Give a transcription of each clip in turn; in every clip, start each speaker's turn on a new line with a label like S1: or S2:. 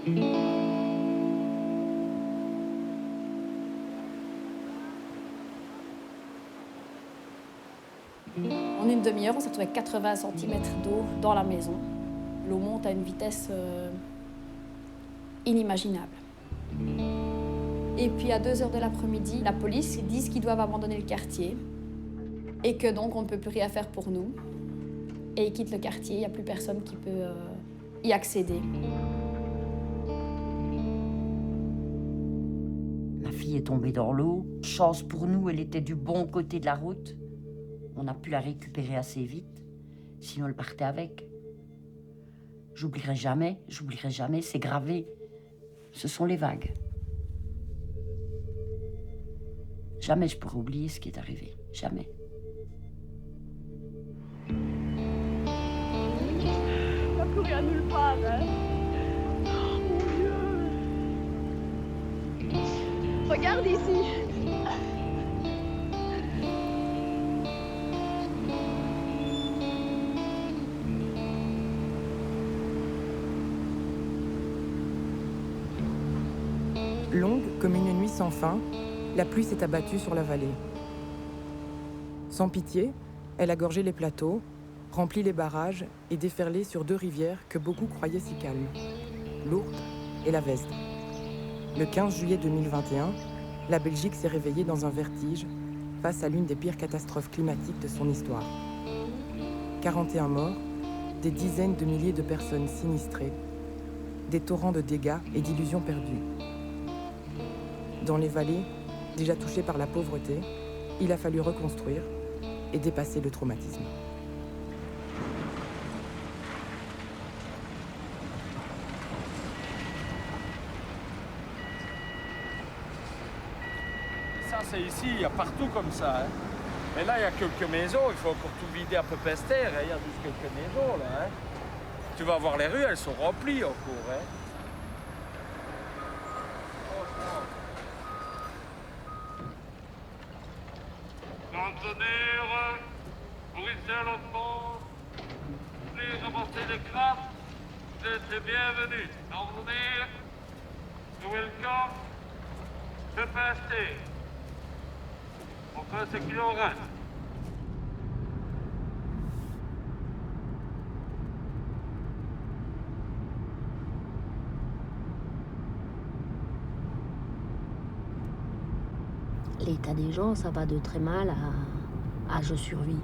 S1: En une demi-heure, on s'est retrouvé avec 80 cm d'eau dans la maison. L'eau monte à une vitesse inimaginable. Et puis à 2 heures de l'après-midi, la police dit qu'ils doivent abandonner le quartier et que donc on ne peut plus rien faire pour nous. Et ils quittent le quartier, il n'y a plus personne qui peut y accéder.
S2: Ma fille est tombée dans l'eau. Chance pour nous, elle était du bon côté de la route. On a pu la récupérer assez vite, sinon elle partait avec. J'oublierai jamais, c'est gravé. Ce sont les vagues. Jamais je pourrai oublier ce qui est arrivé, jamais.
S3: On n'a plus rien nulle part, hein. Oh mon Dieu. Regarde ici.
S4: Longue comme une nuit sans fin, la pluie s'est abattue sur la vallée. Sans pitié, elle a gorgé les plateaux, rempli les barrages et déferlé sur 2 rivières que beaucoup croyaient si calmes, l'Ourthe et la Vesdre. Le 15 juillet 2021, la Belgique s'est réveillée dans un vertige face à l'une des pires catastrophes climatiques de son histoire. 41 morts, des dizaines de milliers de personnes sinistrées, des torrents de dégâts et d'illusions perdues. Dans les vallées, déjà touchées par la pauvreté, il a fallu reconstruire et dépasser le traumatisme.
S5: Ça, c'est ici, il y a partout comme ça. Hein. Mais là, il y a quelques maisons, il faut encore tout vider un peu pester. Il y a juste quelques maisons là. Hein. Tu vas voir les rues, elles sont remplies encore. Hein.
S6: Contenir, briser l'enfant, venir ramasser les crabes, vous êtes les bienvenus. Contenir, welcome, je passer. On fait ce qu'il en reste.
S7: L'état des gens, ça va de très mal à je survis.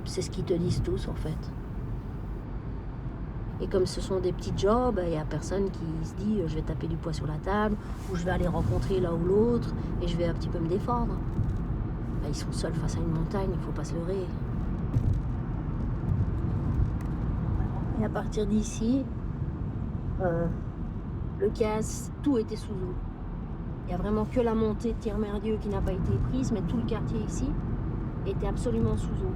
S7: C'est ce qu'ils te disent tous, en fait. Et comme ce sont des petits jobs, il n'y a personne qui se dit je vais taper du poing sur la table, ou je vais aller rencontrer l'un ou l'autre, et je vais un petit peu me défendre. Ben, ils sont seuls face à une montagne, il ne faut pas se leurrer. Et à partir d'ici, le casse, tout était sous eau. Il n'y a vraiment que la montée de Tir-Merdieu qui n'a pas été prise, mais tout le quartier ici était absolument sous eau.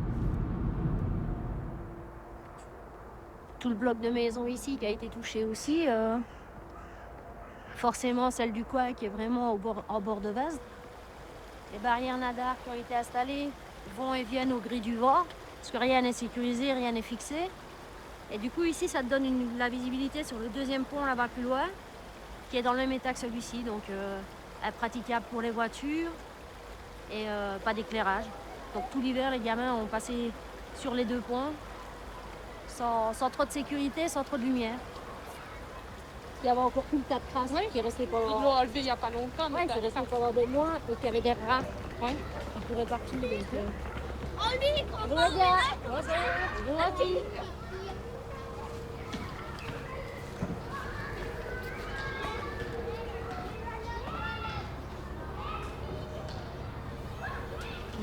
S7: Tout le bloc de maison ici qui a été touché aussi. Forcément celle du coin qui est vraiment en bord de Vesdre. Les barrières nadar qui ont été installées vont et viennent au gré du vent, parce que rien n'est sécurisé, rien n'est fixé. Et du coup ici ça te donne la visibilité sur le deuxième pont là-bas plus loin, qui est dans le même état que celui-ci, donc impraticable pour les voitures et pas d'éclairage. Donc tout l'hiver, les gamins ont passé sur les 2 ponts sans trop de sécurité, sans trop de lumière. Il y avait encore tout le tas de crasse qui est resté pendant...
S3: Ils l'ont enlevé il n'y a pas longtemps.
S7: Ouais, qui est resté pendant des mois et qui avait des rats.
S3: Ouais.
S7: Qui couraient partout. Donc,
S3: Oh, lui,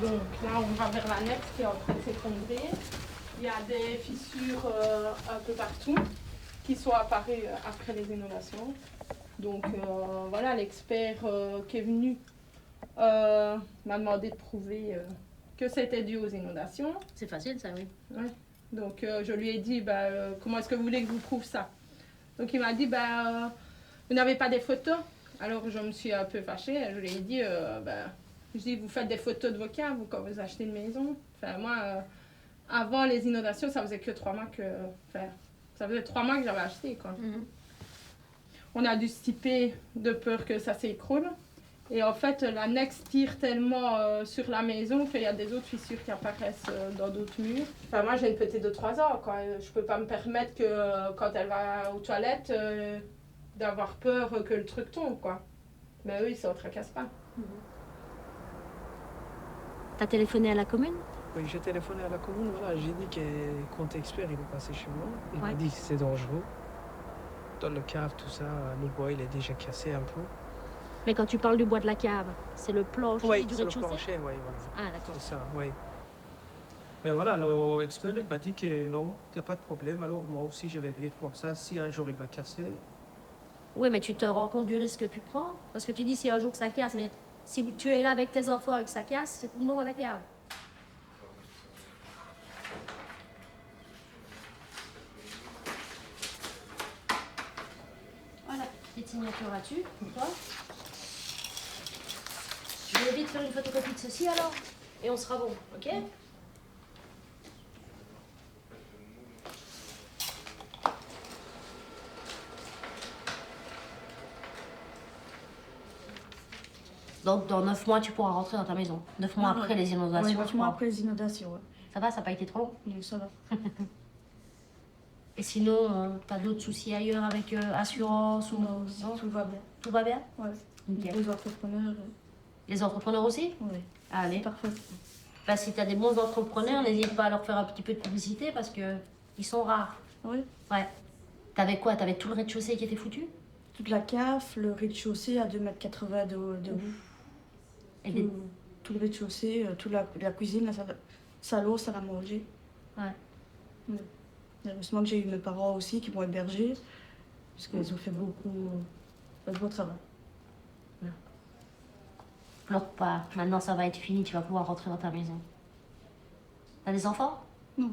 S3: Donc là, on va vers l'annexe qui est en train de s'effondrer. Il y a des fissures un peu partout qui sont apparues après les inondations. Donc voilà, l'expert qui est venu m'a demandé de prouver que c'était dû aux inondations.
S7: c'est facile ça, oui.
S3: Ouais. Donc je lui ai dit, comment est-ce que vous voulez que je vous prouve ça? Donc il m'a dit, vous n'avez pas des photos? Alors je me suis un peu fâchée, je lui ai dit, je dis, vous faites des photos de vos caves quand vous achetez une maison? Enfin, moi, avant les inondations, ça faisait que 3 mois que... Enfin, ça faisait 3 mois que j'avais acheté, quoi. On a dû stiper de peur que ça s'écroule. Et en fait, l'annexe tire tellement sur la maison qu'il y a des autres fissures qui apparaissent dans d'autres murs. Enfin, moi, j'ai une petite de 3 ans, quoi. Je peux pas me permettre que quand elle va aux toilettes, d'avoir peur que le truc tombe, quoi. Mais eux, ils s'en tracassent pas.
S7: T'as téléphoné à la commune?
S8: Oui, j'ai téléphoné à la commune, voilà, j'ai dit que compte expert il est passé chez moi. Il m'a
S7: Ouais.
S8: dit que c'est dangereux. Dans le cave, tout ça, le bois il est déjà cassé un peu.
S7: Mais quand tu parles du bois de la cave, c'est le plancher
S8: Oui,
S7: du
S8: c'est le
S7: rez-de-chaussée?
S8: plancher, oui, voilà.
S7: Ah, d'accord.
S8: C'est ça, oui. Mais voilà, l'expert il m'a dit que non, il n'y a pas de problème. Alors moi aussi, je vais vivre comme ça. Si un jour il va casser,
S7: Oui, mais tu te rends compte du risque que tu prends? Parce que tu dis si un jour ça casse, mais si tu es là avec tes enfants et que ça casse, c'est tout le monde à la cave. Voilà, petite signature là-dessus, pour toi. Je vais vite faire une photocopie de ceci alors, et on sera bon, ok? Donc dans 9 mois, tu pourras rentrer dans ta maison. 9 mois après les inondations.
S9: Oui,
S7: je
S9: 9 mois
S7: crois.
S9: après les inondations, ouais.
S7: Ça va, ça n'a pas été trop long?
S9: Oui, ça va.
S7: Et sinon, t'as d'autres soucis ailleurs avec assurance ou
S9: Non,
S7: non
S9: tout va bien.
S7: Tout va bien?
S9: Ouais.
S7: Ok.
S9: Les entrepreneurs,
S7: Les entrepreneurs aussi?
S9: oui.
S7: Allez.
S9: Parfait.
S7: Bah, si t'as des bons entrepreneurs, n'hésite pas à leur faire un petit peu de publicité parce que ils sont rares.
S9: Oui.
S7: Ouais. T'avais quoi? T'avais tout le rez-de-chaussée qui était foutu?
S9: Toute la cave, le rez-de-chaussée à 2,80 m de haut.
S7: Et des-
S9: Tout le rez-de-chaussée, toute la cuisine, la salle à manger.
S7: Ouais.
S9: Oui. Heureusement que j'ai eu mes parents aussi qui m'ont hébergée, parce qu'ils ont fait beaucoup de beau travail.
S7: Pleure pas. Maintenant, ça va être fini. Tu vas pouvoir rentrer dans ta maison. T'as des enfants?
S9: Non.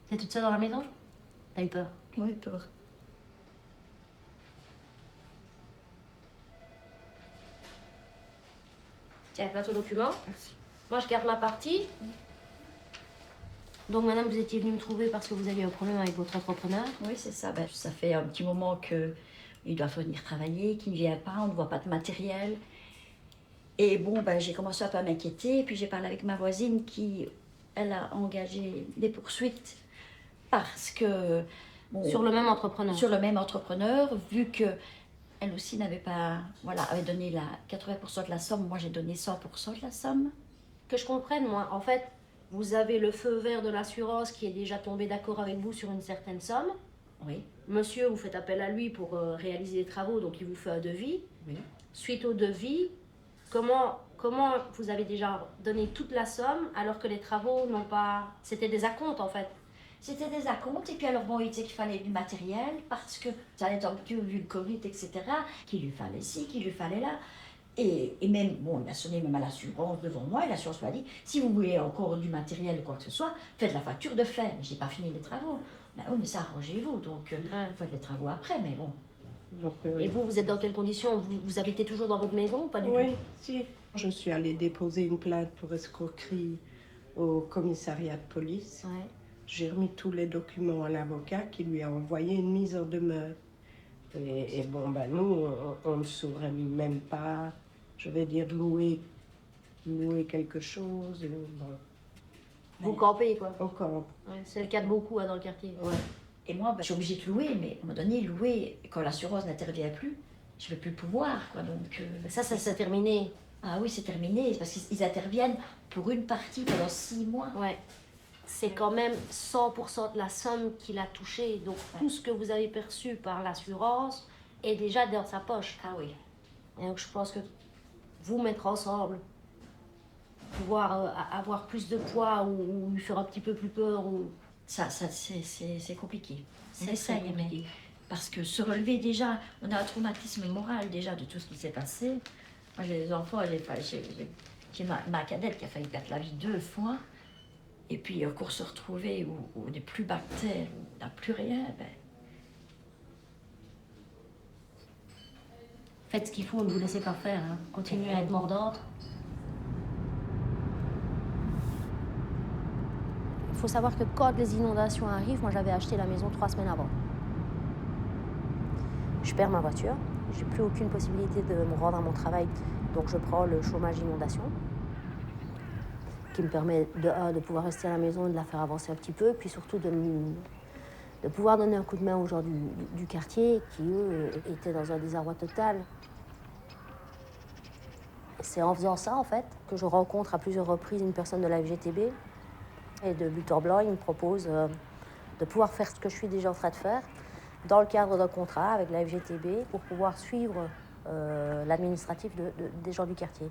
S7: T'es toute seule dans la maison? T'as eu peur?
S9: Oui, peur.
S7: Tiens, plateau document.
S9: Merci.
S7: Moi, je garde ma partie. Donc, madame, vous étiez venue me trouver parce que vous aviez un problème avec votre entrepreneur.
S2: Oui, c'est ça. Ben, ça fait un petit moment qu'il doit venir travailler, qu'il ne vient pas, on ne voit pas de matériel. Et bon, ben, j'ai commencé un peu à m'inquiéter. Puis j'ai parlé avec ma voisine qui, elle a engagé des poursuites parce que... bon,
S7: Sur le même entrepreneur.
S2: sur le même entrepreneur, vu que elle aussi n'avait pas... Voilà, avait donné la 80% de la somme. Moi, j'ai donné 100% de la somme.
S7: Que je comprenne, moi, en fait, vous avez le feu vert de l'assurance qui est déjà tombé d'accord avec vous sur une certaine somme.
S2: Oui,
S7: Monsieur, vous faites appel à lui pour réaliser les travaux, donc il vous fait un devis.
S2: oui.
S7: Suite au devis, comment vous avez déjà donné toute la somme alors que les travaux n'ont pas... C'était des acomptes, en fait.
S2: C'était des acomptes, et puis alors bon, il disait qu'il fallait du matériel, parce que ça allait un peu vu le Covid, etc., qu'il lui fallait ci, qu'il lui fallait là. Et même, bon, il a sonné même à l'assurance devant moi, et l'assurance lui a dit, si vous voulez encore du matériel ou quoi que ce soit, faites la facture de fait. Mais j'ai pas fini les travaux. Ben oui, mais ça, arrangez-vous, donc faites les travaux après, mais bon.
S8: donc,
S7: Et vous êtes dans quelles conditions? Vous habitez toujours dans votre maison ou pas du
S10: Oui,
S7: tout?
S10: si. Je suis allée déposer une plainte pour escroquerie au commissariat de police.
S7: Ouais.
S10: J'ai remis tous les documents à l'avocat qui lui a envoyé une mise en demeure. Et bon, ben nous, on ne saurait même pas, je vais dire, louer quelque chose. Bon,
S7: Vous campez, quoi.
S10: on campe.
S7: Ouais, c'est le cas de beaucoup dans le quartier.
S10: Ouais.
S2: Et moi, ben, je suis obligée de louer, mais à un moment donné, louer, quand l'assurance n'intervient plus, je ne vais plus le pouvoir, quoi, donc...
S7: Ça s'est terminé.
S2: Ah oui, c'est terminé, parce qu'ils interviennent pour une partie pendant 6 mois.
S7: Ouais. C'est quand même 100% de la somme qu'il a touchée. Donc tout ce que vous avez perçu par l'assurance est déjà dans sa poche.
S2: Ah oui.
S7: Et donc je pense que vous mettre ensemble, pouvoir avoir plus de poids ou lui faire un petit peu plus peur ou...
S2: Ça c'est compliqué.
S7: C'est
S2: C'est
S7: très compliqué.
S2: Parce que se relever déjà, on a un traumatisme moral déjà de tout ce qui s'est passé. Moi j'ai des enfants, j'ai ma cadette qui a failli perdre la vie 2 fois. Et puis encore se retrouver où on n'est plus bactère, où on n'a plus rien, ben...
S7: Faites ce qu'il faut, ne vous laissez pas faire. Hein. Continuez à être mordante. Il faut savoir que quand les inondations arrivent, moi j'avais acheté la maison 3 semaines avant. je perds ma voiture, j'ai plus aucune possibilité de me rendre à mon travail, donc je prends le chômage inondation, qui me permet de pouvoir rester à la maison et de la faire avancer un petit peu, puis surtout de pouvoir donner un coup de main aux gens du quartier qui, eux, étaient dans un désarroi total. C'est en faisant ça, en fait, que je rencontre à plusieurs reprises une personne de la FGTB. Et de but en blanc, il me propose de pouvoir faire ce que je suis déjà en train de faire dans le cadre d'un contrat avec la FGTB pour pouvoir suivre l'administratif des gens du quartier.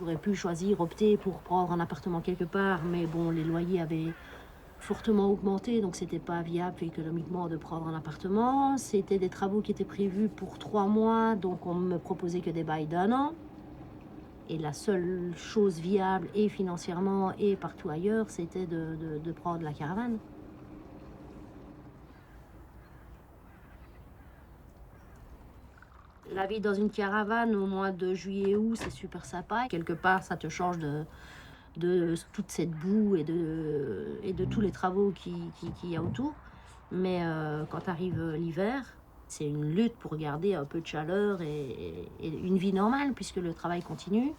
S7: J'aurais pu choisir, opter pour prendre un appartement quelque part, mais bon, les loyers avaient fortement augmenté, donc c'était pas viable économiquement de prendre un appartement. C'était des travaux qui étaient prévus pour 3 mois, donc on me proposait que des bails d'1 an. Et la seule chose viable, et financièrement, et partout ailleurs, c'était de prendre la caravane. La vie dans une caravane au mois de juillet-août, c'est super sympa. Quelque part, ça te change de toute cette boue et de tous les travaux qu'il y a autour. Mais quand arrive l'hiver, c'est une lutte pour garder un peu de chaleur et une vie normale, puisque le travail continue.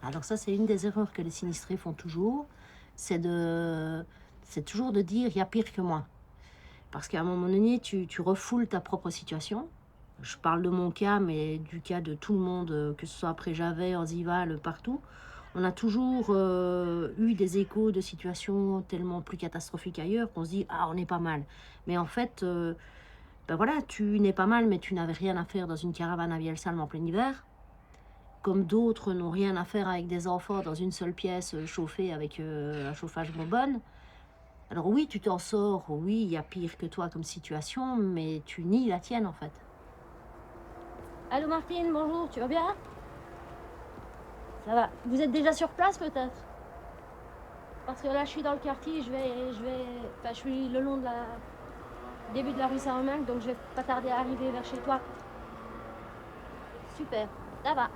S7: Alors ça, c'est une des erreurs que les sinistrés font toujours, c'est toujours de dire « il y a pire que moi ». Parce qu'à un moment donné, tu refoules ta propre situation. Je parle de mon cas, mais du cas de tout le monde, que ce soit après Javet, Orzival, partout. On a toujours eu des échos de situations tellement plus catastrophiques ailleurs qu'on se dit « ah, on est pas mal ». Mais en fait, ben voilà, tu n'es pas mal, mais tu n'avais rien à faire dans une caravane à Vielsalm en plein hiver. Comme d'autres n'ont rien à faire avec des enfants dans une seule pièce chauffée avec un chauffage bonbonne. Alors oui, tu t'en sors, oui, il y a pire que toi comme situation, mais tu nies la tienne en fait. Allô Martine, bonjour, tu vas bien? Ça va. Vous êtes déjà sur place peut-être? Parce que là je suis dans le quartier, je suis le long de début de la rue Saint-Romain, donc je vais pas tarder à arriver vers chez toi. Super, ça va.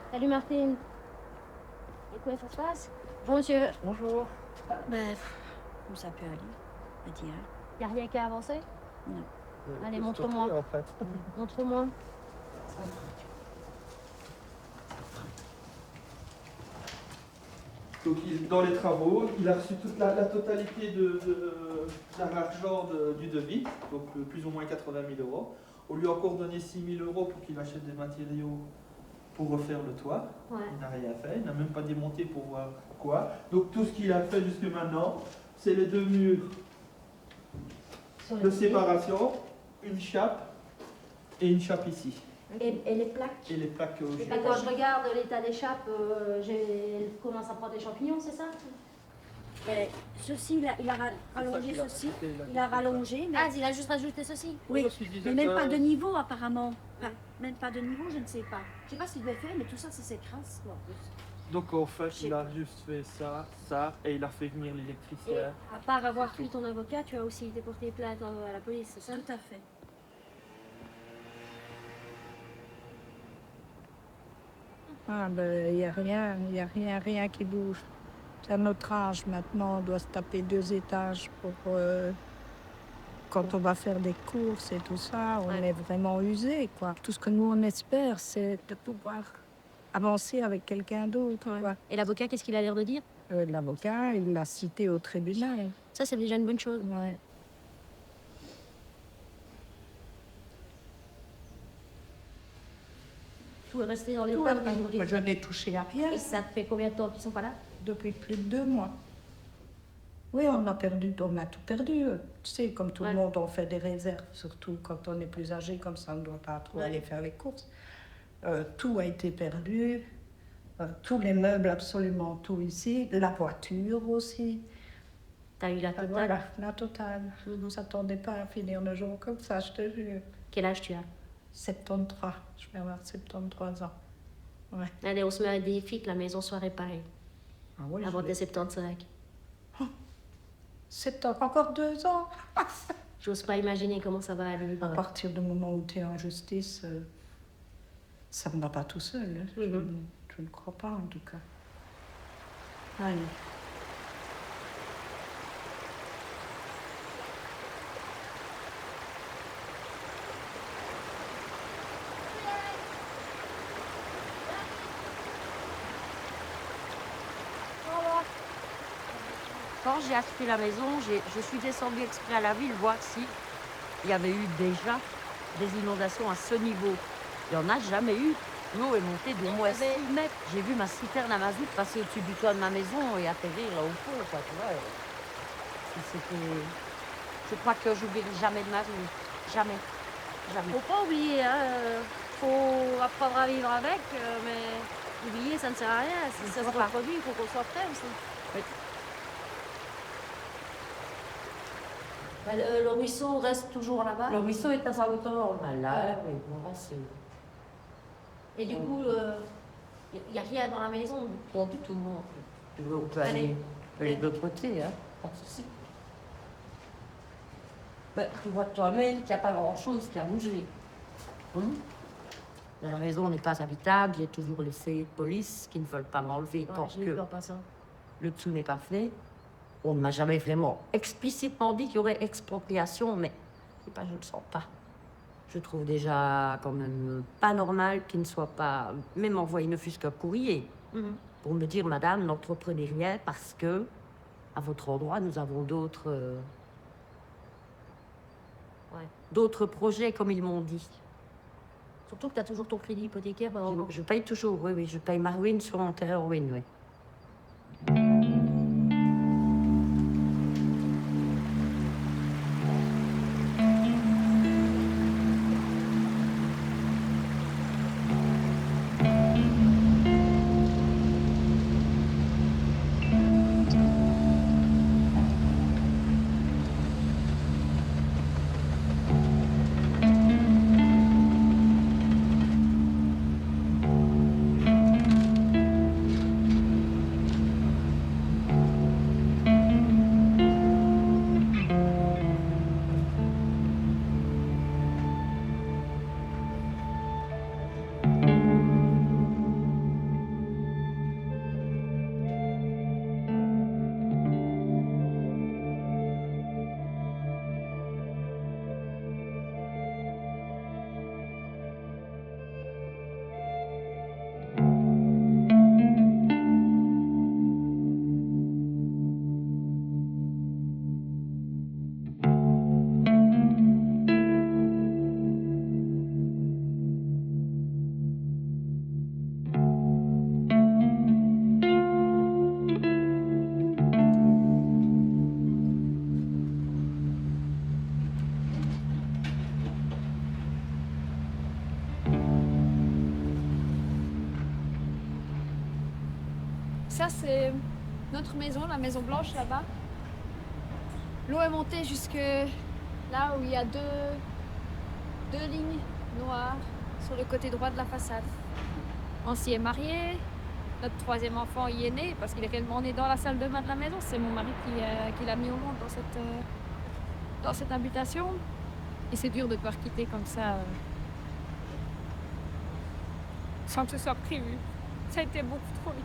S7: Salut Martine. Et comment ça se passe? Bonjour monsieur.
S11: Bonjour. Ben, ça peut aller, à dire.
S7: Y a rien qu'à avancer?
S11: Non.
S7: Allez, montre-moi.
S5: En fait.
S7: Montre-moi.
S8: Donc dans les travaux, il a reçu toute la totalité de l'argent du devis, donc plus ou moins 80 000 €. On lui a encore donné 6 000 € pour qu'il achète des matériaux pour refaire le toit. Ouais. Il n'a rien fait, il n'a même pas démonté pour voir quoi. Donc tout ce qu'il a fait jusque maintenant, c'est les 2 murs de séparation, une chape et une chape ici.
S7: Et les plaques?
S8: Et les plaques aussi.
S7: Et quand je regarde l'état des chapes, elle commence à prendre des champignons, c'est ça?
S11: Ceci, il a rallongé ceci. Il a rallongé. Mais...
S7: Ah, il a juste rajouté ceci?
S11: Oui, mais même pas de niveau apparemment. Enfin, même pas de niveau, je ne sais pas. Je ne sais pas s'il devait faire, mais tout ça, c'est crasse.
S8: Donc en fait, il a juste fait ça, et il a fait venir l'électricien.
S7: À part avoir pris ton avocat, tu as aussi été porté plainte à la police, c'est ça?
S11: Tout à fait.
S12: Ah ben, il n'y a rien qui bouge. À notre âge, maintenant, on doit se taper 2 étages pour... quand on va faire des courses et tout ça, on est vraiment usé, quoi. Tout ce que nous, on espère, c'est de pouvoir avancer avec quelqu'un d'autre. Ouais.
S7: Et l'avocat, qu'est-ce qu'il a l'air de dire?
S12: L'avocat, il l'a cité au tribunal.
S7: Ça, c'est déjà une bonne chose.
S12: Ouais.
S7: Tout est resté dans les
S12: Moi, je n'ai touché à rien.
S7: Et ça fait combien de temps qu'ils sont pas là?
S12: Depuis plus de 2 mois. Oui, on a tout perdu. Tu sais, comme tout le monde, on fait des réserves, surtout quand on est plus âgé, comme ça, on ne doit pas trop aller faire les courses. Tout a été perdu, tous les meubles, absolument tout ici, la voiture aussi.
S7: T'as eu la totale?
S12: Voilà, la totale. Je ne s'attendais pas à finir le jour comme ça, je te jure.
S7: Quel âge tu as?
S12: 73, je vais avoir 73 ans. Ouais.
S7: Allez, on se met un défi que la maison soit réparée.
S12: Ah oui,
S7: avant tes 75.
S12: C'est encore 2 ans.
S7: J'ose pas imaginer comment ça va aller.
S12: À partir du moment où tu es en justice, ça ne va pas tout seul. Hein. Je ne crois pas, en tout cas. Allez.
S2: Quand j'ai acheté la maison, je suis descendue exprès à la ville voir si il y avait eu déjà des inondations à ce niveau. Il n'y en a jamais eu. L'eau est montée de moins 6 mètres. J'ai vu ma citerne à mazout passer au-dessus du toit de ma maison et atterrir là au fond. Quoi, tu vois. Je crois que j'oublierai jamais de ma vie. Jamais. Jamais.
S7: Faut pas oublier, hein. Faut apprendre à vivre avec, mais oublier, ça ne sert à rien. Si ça se reproduit, il faut qu'on soit prêt aussi.
S2: Oui.
S7: Le ruisseau reste toujours là-bas.
S2: Le ruisseau est à sa hauteur normale. Là, oui, bon, là, c'est...
S7: Et du coup, il n'y a rien dans la maison.
S2: Pas du tout. On peut aller de l'autre côté, hein. Pas de souci. Ben, tu vois toi-même qu'il n'y a pas grand-chose qui a bougé. La maison n'est pas habitable, il y a toujours les CI de police qui ne veulent pas m'enlever tant que le dessous n'est pas fait. On ne m'a jamais vraiment explicitement dit qu'il y aurait expropriation, mais je ne le sens pas. Je trouve déjà quand même pas normal qu'il ne soit pas même envoyé ne fût-ce qu'un courrier pour me dire, madame, n'entreprenez rien parce que, à votre endroit, nous avons d'autres projets, comme ils m'ont dit.
S7: Surtout que tu as toujours ton crédit hypothécaire.
S2: Je paye toujours, oui, je paye ma ruine sur mon terrain ruine, oui.
S1: Ça, c'est notre maison, la maison blanche là-bas. L'eau est montée jusque là où il y a deux lignes noires sur le côté droit de la façade. On s'y est marié. Notre troisième enfant y est né parce qu'il est réellement né dans la salle de bain de la maison. C'est mon mari qui l'a mis au monde dans cette habitation. Et c'est dur de devoir quitter comme ça sans que ce soit prévu. Ça a été beaucoup trop vite.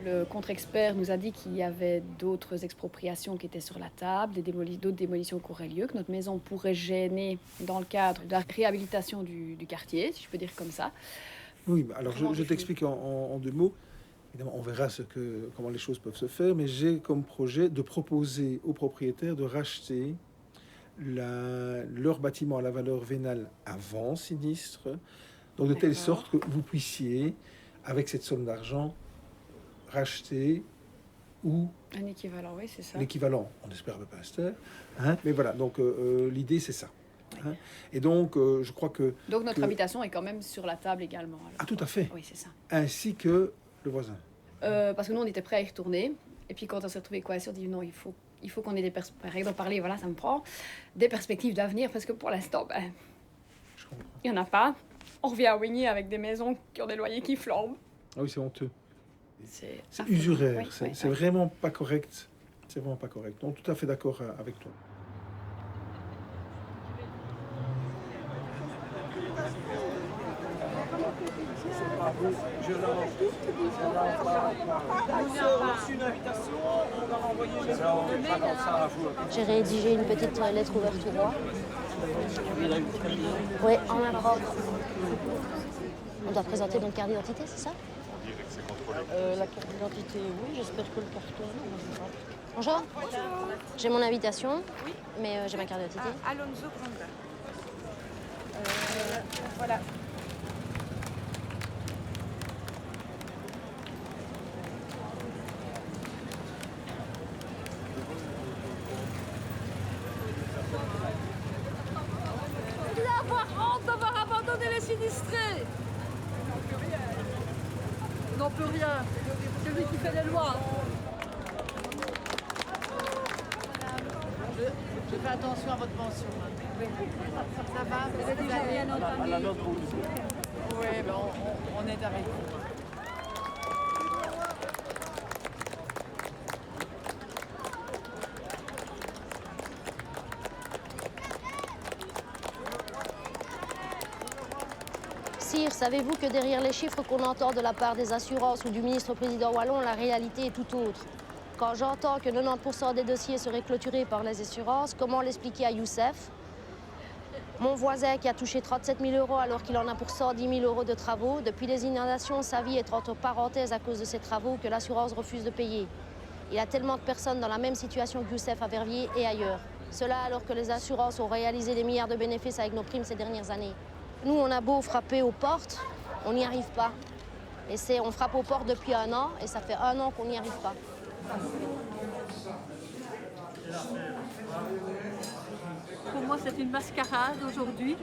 S1: Le contre-expert nous a dit qu'il y avait d'autres expropriations qui étaient sur la table, d'autres démolitions qui auraient lieu, que notre maison pourrait gêner dans le cadre de la réhabilitation du quartier, si je peux dire comme ça.
S13: Oui, alors je t'explique en deux mots. Évidemment, on verra comment les choses peuvent se faire, mais j'ai comme projet de proposer aux propriétaires de racheter leur bâtiment à la valeur vénale avant sinistre, donc de telle sorte que vous puissiez, avec cette somme d'argent, racheter ou
S1: un équivalent, oui, c'est ça.
S13: L'équivalent, on espère pas Pasteur, hein, mais voilà. Donc l'idée c'est ça. Hein. Et donc je crois que
S1: donc notre habitation est quand même sur la table également. Alors.
S13: Ah tout à fait.
S1: Oui, c'est ça.
S13: Ainsi que le voisin.
S1: Parce que nous on était prêts à y retourner, et puis quand on s'est retrouvé coincé, on dit non, il faut Il faut qu'on ait des perspectives, d'en parler, voilà, ça me prend, des perspectives d'avenir, parce que pour l'instant, il n'y en a pas. On revient à Wigny avec des maisons qui ont des loyers qui flambent.
S13: Ah oui, c'est honteux.
S1: C'est
S13: usuraire,
S1: oui,
S13: c'est vraiment pas correct. C'est vraiment pas correct. Donc, tout à fait d'accord avec toi.
S7: J'ai rédigé une petite lettre ouverte au roi. Oui, en main propre. On doit présenter notre carte d'identité, c'est ça? La carte d'identité, oui, j'espère que le carton. Bonjour. J'ai mon invitation, mais j'ai ma carte d'identité.
S14: Alonso Granda. Voilà.
S15: Il va avoir honte d'avoir abandonné les sinistrés. On n'en peut rien. C'est lui qui fait les lois.
S14: Je fais attention à votre pension. Oui. Ça va? Vous avez déjà bien entendu? Oui, ben on est avec vous.
S7: Sire, savez-vous que derrière les chiffres qu'on entend de la part des assurances ou du ministre-président wallon, la réalité est tout autre? Quand j'entends que 90% des dossiers seraient clôturés par les assurances, comment l'expliquer à Youssef? Mon voisin qui a touché 37 000 € alors qu'il en a pour 110 000 € de travaux. Depuis les inondations, sa vie est entre parenthèses à cause de ces travaux que l'assurance refuse de payer. Il y a tellement de personnes dans la même situation que Youssef à Verviers et ailleurs. Cela alors que les assurances ont réalisé des milliards de bénéfices avec nos primes ces dernières années. Nous, on a beau frapper aux portes, on n'y arrive pas. Et on frappe aux portes depuis 1 an et ça fait 1 an qu'on n'y arrive pas.
S15: Pour moi, c'est une mascarade aujourd'hui,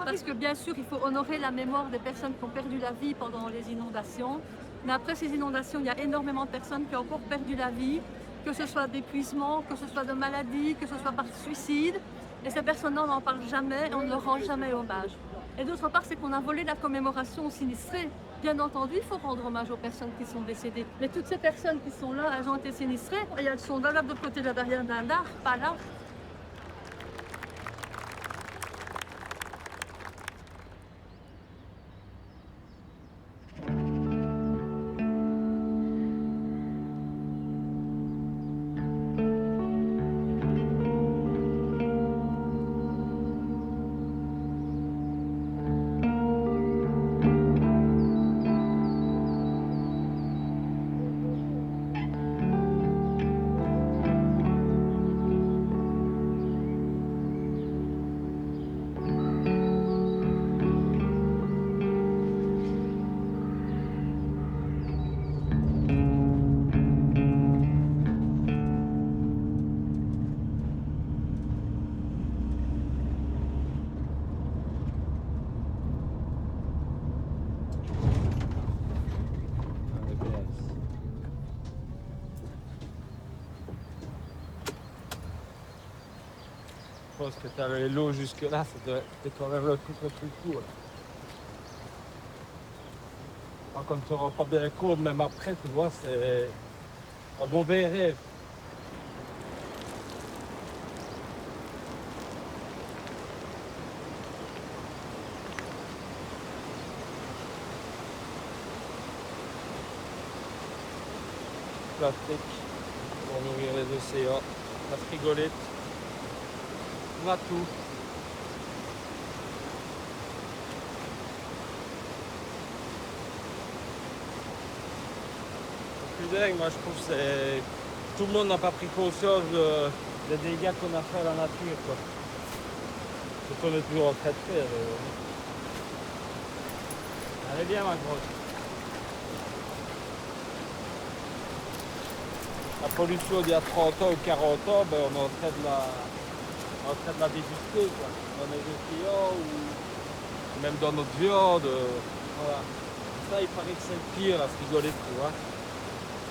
S15: parce que bien sûr, il faut honorer la mémoire des personnes qui ont perdu la vie pendant les inondations. Mais après ces inondations, il y a énormément de personnes qui ont encore perdu la vie, que ce soit d'épuisement, que ce soit de maladie, que ce soit par suicide. Et ces personnes-là, on n'en parle jamais et on ne leur rend jamais hommage. Et d'autre part, c'est qu'on a volé la commémoration aux sinistrés. Bien entendu, il faut rendre hommage aux personnes qui sont décédées. Mais toutes ces personnes qui sont là, elles ont été sinistrées et elles sont là de l'autre côté de la barrière d'un arbre, pas là.
S5: Je pense que tu avais l'eau jusque-là, c'était quand même le truc le plus court. Quand tu ne rends pas bien compte, même après, tu vois, c'est un mauvais rêve. Plastique pour nourrir les océans, la frigolette. On a tout. Le plus dingue, moi je trouve, c'est tout le monde n'a pas pris conscience des dégâts qu'on a fait à la nature, quoi. Ce qu'on est toujours en train de faire. Allez bien, ma grosse. La pollution d'il y a 30 ans ou 40 ans, ben, on est en train de la déguster, quoi. Dans les océans ou même dans notre viande. Voilà. Ça, il paraît que c'est le pire, la frigolette, tu vois.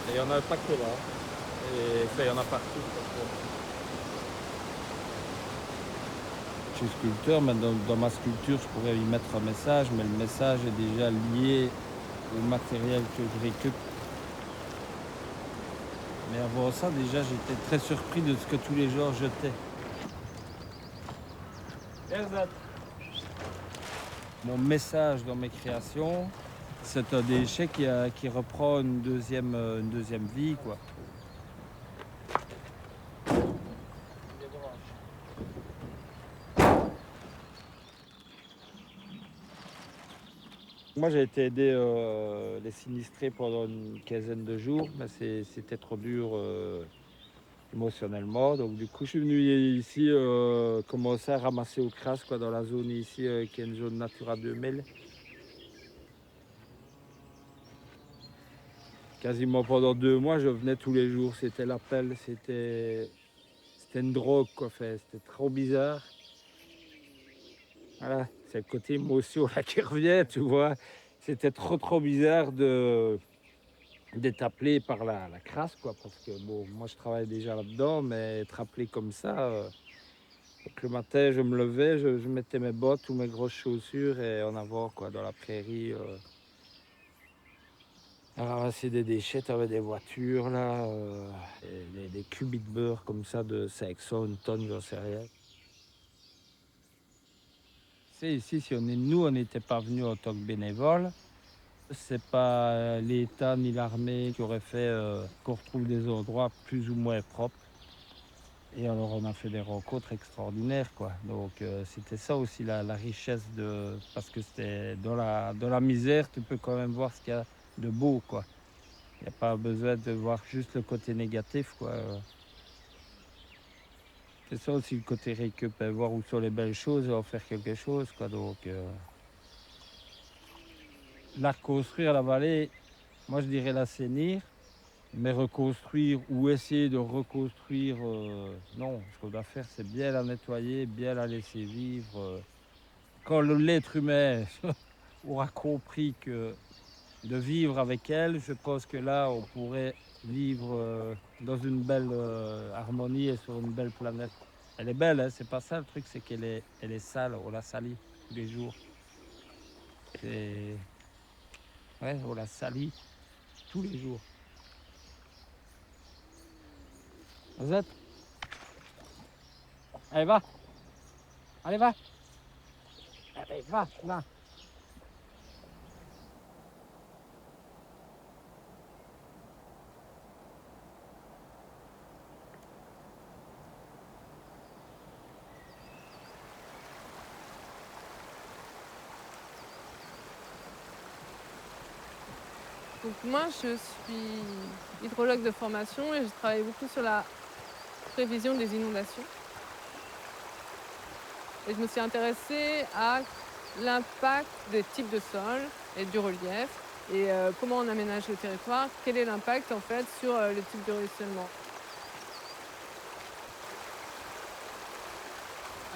S5: Et il n'y en a pas que là. Et enfin, il y en a partout. Je suis sculpteur, mais dans ma sculpture, je pourrais y mettre un message, mais le message est déjà lié au matériel que je récupère. Mais avant ça, déjà, j'étais très surpris de ce que tous les gens jetaient. Mon message dans mes créations, c'est un déchet qui reprend une deuxième vie, quoi. Moi, j'ai été aider les sinistrés pendant une quinzaine de jours, mais c'était trop dur émotionnellement. Donc, du coup, je suis venu ici commencer à ramasser aux crasses, quoi, dans la zone ici, qui est une zone Natura 2000. Quasiment pendant 2 mois, je venais tous les jours. C'était l'appel, c'était une drogue, quoi. C'était trop bizarre. Voilà, c'est le côté émotion là qui revient, tu vois. C'était trop bizarre d'être appelé par la crasse, quoi. Parce que bon, moi je travaille déjà là-dedans, mais être appelé comme ça. Donc le matin, je me levais, je mettais mes bottes ou mes grosses chaussures et en avant, quoi, dans la prairie. À ramasser des déchets, t'avais des voitures là, des cubits de beurre comme ça de 500, une tonne, j'en sais rien. C'est ici, si nous, on n'était pas venus en tant que bénévoles, c'est pas l'État ni l'armée qui aurait fait qu'on retrouve des endroits plus ou moins propres. Et alors on a fait des rencontres extraordinaires, quoi. Donc c'était ça aussi la richesse parce que c'était dans la misère, tu peux quand même voir ce qu'il y a de beau, quoi. Il n'y a pas besoin de voir juste le côté négatif, quoi. C'est ça aussi le côté récup, voir où sont les belles choses et en faire quelque chose, quoi. Donc, la reconstruire la vallée, moi je dirais l'assainir, mais reconstruire ou essayer de reconstruire, non. Ce qu'on doit faire, c'est bien la nettoyer, bien la laisser vivre. Quand l'être humain aura compris que de vivre avec elle, je pense que là, on pourrait vivre dans une belle harmonie et sur une belle planète. Elle est belle, hein, c'est pas ça le truc, c'est qu'elle est sale, on la salit tous les jours. Ouais, on la salit tous les jours. Rosette, allez, va. Allez, va. Allez, va, là.
S3: Donc moi, je suis hydrologue de formation et je travaille beaucoup sur la prévision des inondations. Et je me suis intéressée à l'impact des types de sols et du relief et comment on aménage le territoire, quel est l'impact en fait sur le type de ruissellement.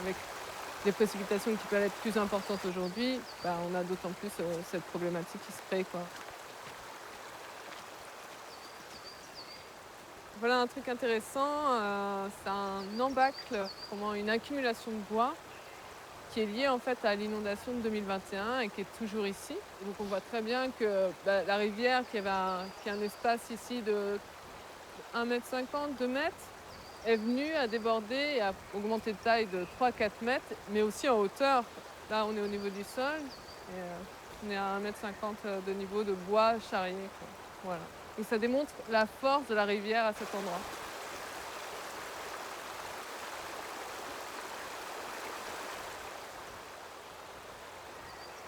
S3: Avec des précipitations qui peuvent être plus importantes aujourd'hui, on a d'autant plus cette problématique qui se crée, quoi. Voilà un truc intéressant, c'est un embâcle, une accumulation de bois qui est liée en fait à l'inondation de 2021 et qui est toujours ici. Donc on voit très bien que la rivière qui a un espace ici de 1,50 m, 2 mètres, est venue à déborder et à augmenter de taille de 3-4 mètres, mais aussi en hauteur. Là on est au niveau du sol, et, on est à 1,50 m de niveau de bois charrié, quoi. Voilà. Et ça démontre la force de la rivière à cet endroit.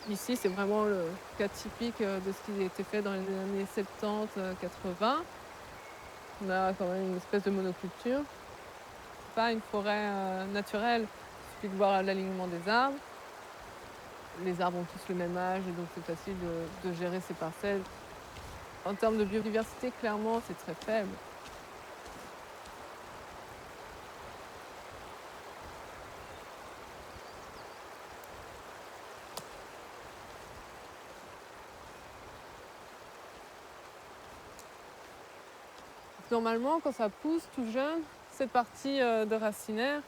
S3: Ici, c'est vraiment le cas typique de ce qui a été fait dans les années 70-80. On a quand même une espèce de monoculture. C'est pas une forêt naturelle. Il suffit de voir l'alignement des arbres. Les arbres ont tous le même âge et donc c'est facile de gérer ces parcelles. En termes de biodiversité, clairement, c'est très faible. normalement, quand ça pousse tout jeune, cette partie de racinaire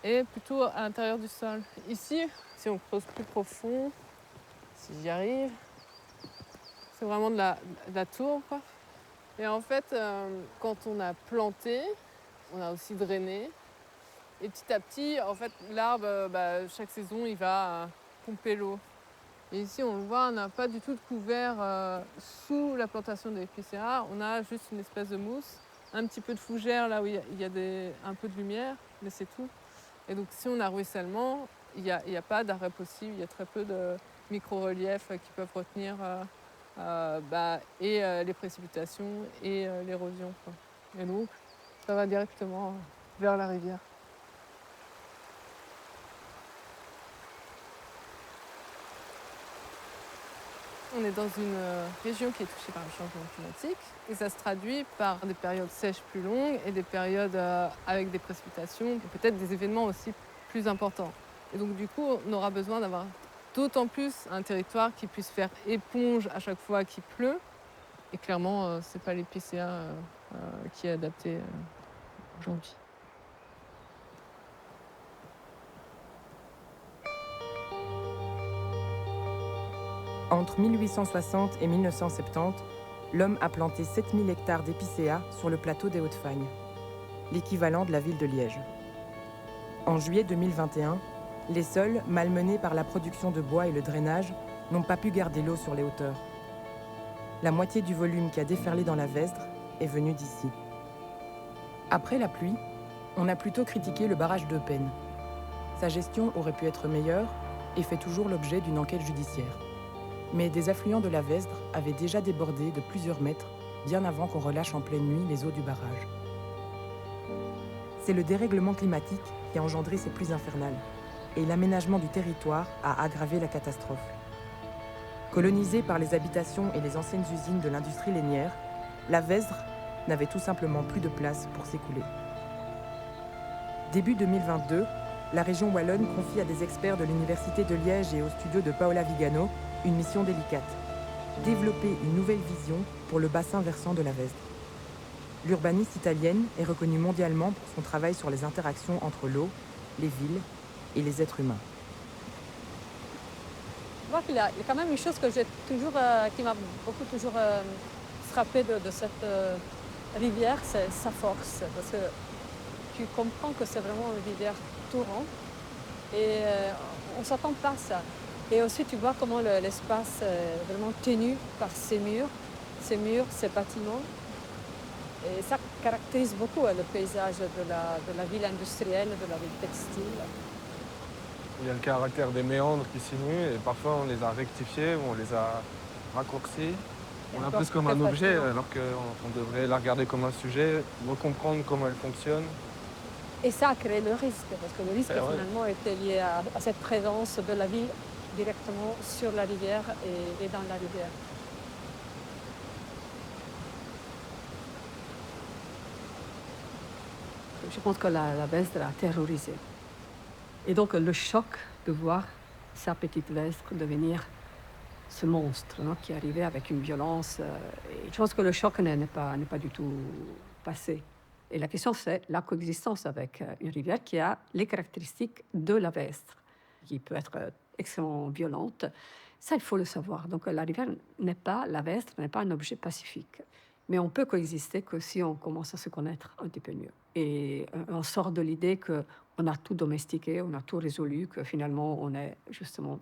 S3: est plutôt à l'intérieur du sol. Ici, si on creuse plus profond, si j'y arrive, c'est vraiment de la tourbe, quoi. Et en fait, quand on a planté, on a aussi drainé. Et petit à petit, en fait, l'arbre, chaque saison, il va pomper l'eau. Et ici, on le voit, on n'a pas du tout de couvert sous la plantation des épicéas. On a juste une espèce de mousse, un petit peu de fougère là où il y a un peu de lumière, mais c'est tout. Et donc, si on a ruissellement, il n'y a pas d'arrêt possible. Il y a très peu de micro-reliefs qui peuvent retenir les précipitations et l'érosion, quoi. Et donc, ça va directement vers la rivière. On est dans une région qui est touchée par le changement climatique et ça se traduit par des périodes sèches plus longues et des périodes avec des précipitations et peut-être des événements aussi plus importants. Et donc du coup, on aura besoin d'avoir d'autant plus un territoire qui puisse faire éponge à chaque fois qu'il pleut. Et clairement, ce n'est pas l'épicéa qui est adapté aujourd'hui.
S4: Entre 1860 et 1970, l'homme a planté 7000 hectares d'épicéas sur le plateau des Hautes-Fagnes, l'équivalent de la ville de Liège. En juillet 2021, les sols, malmenés par la production de bois et le drainage, n'ont pas pu garder l'eau sur les hauteurs. La moitié du volume qui a déferlé dans la Vesdre est venu d'ici. Après la pluie, on a plutôt critiqué le barrage d'Eupen. Sa gestion aurait pu être meilleure et fait toujours l'objet d'une enquête judiciaire. Mais des affluents de la Vesdre avaient déjà débordé de plusieurs mètres, bien avant qu'on relâche en pleine nuit les eaux du barrage. C'est le dérèglement climatique qui a engendré ces pluies infernales, et l'aménagement du territoire a aggravé la catastrophe. Colonisée par les habitations et les anciennes usines de l'industrie lainière, la Vesdre n'avait tout simplement plus de place pour s'écouler. Début 2022, la région wallonne confie à des experts de l'Université de Liège et au studio de Paola Vigano une mission délicate, développer une nouvelle vision pour le bassin versant de la Vesdre. L'urbaniste italienne est reconnue mondialement pour son travail sur les interactions entre l'eau, les villes et les êtres humains.
S15: Je vois qu'il y a quand même une chose que qui m'a beaucoup frappé de cette rivière, c'est sa force. Parce que tu comprends que c'est vraiment une rivière torrent et on ne s'attend pas à ça. Et aussi, tu vois comment l'espace est vraiment tenu par ces murs, ces bâtiments. Et ça caractérise beaucoup le paysage de la ville industrielle, de la ville textile.
S16: Il y a le caractère des méandres qui s'innuent et parfois on les a rectifiés, on les a raccourcis. On l'a plus comme un objet alors qu'on devrait la regarder comme un sujet, recomprendre comment elle fonctionne.
S15: Et ça a créé le risque, parce que le risque finalement était lié à cette présence de la ville directement sur la rivière et dans la rivière. Je pense que la Vesdre a terrorisé. Et donc le choc de voir sa petite Vesdre devenir ce monstre qui arrivait avec une violence. Et je pense que le choc n'est pas du tout passé. Et la question, c'est la coexistence avec une rivière qui a les caractéristiques de la Vesdre, qui peut être extrêmement violente. Ça, il faut le savoir. Donc la rivière la Vesdre n'est pas un objet pacifique. Mais on peut coexister que si on commence à se connaître un petit peu mieux. Et on sort de l'idée qu'on a tout domestiqué, on a tout résolu, que finalement on est justement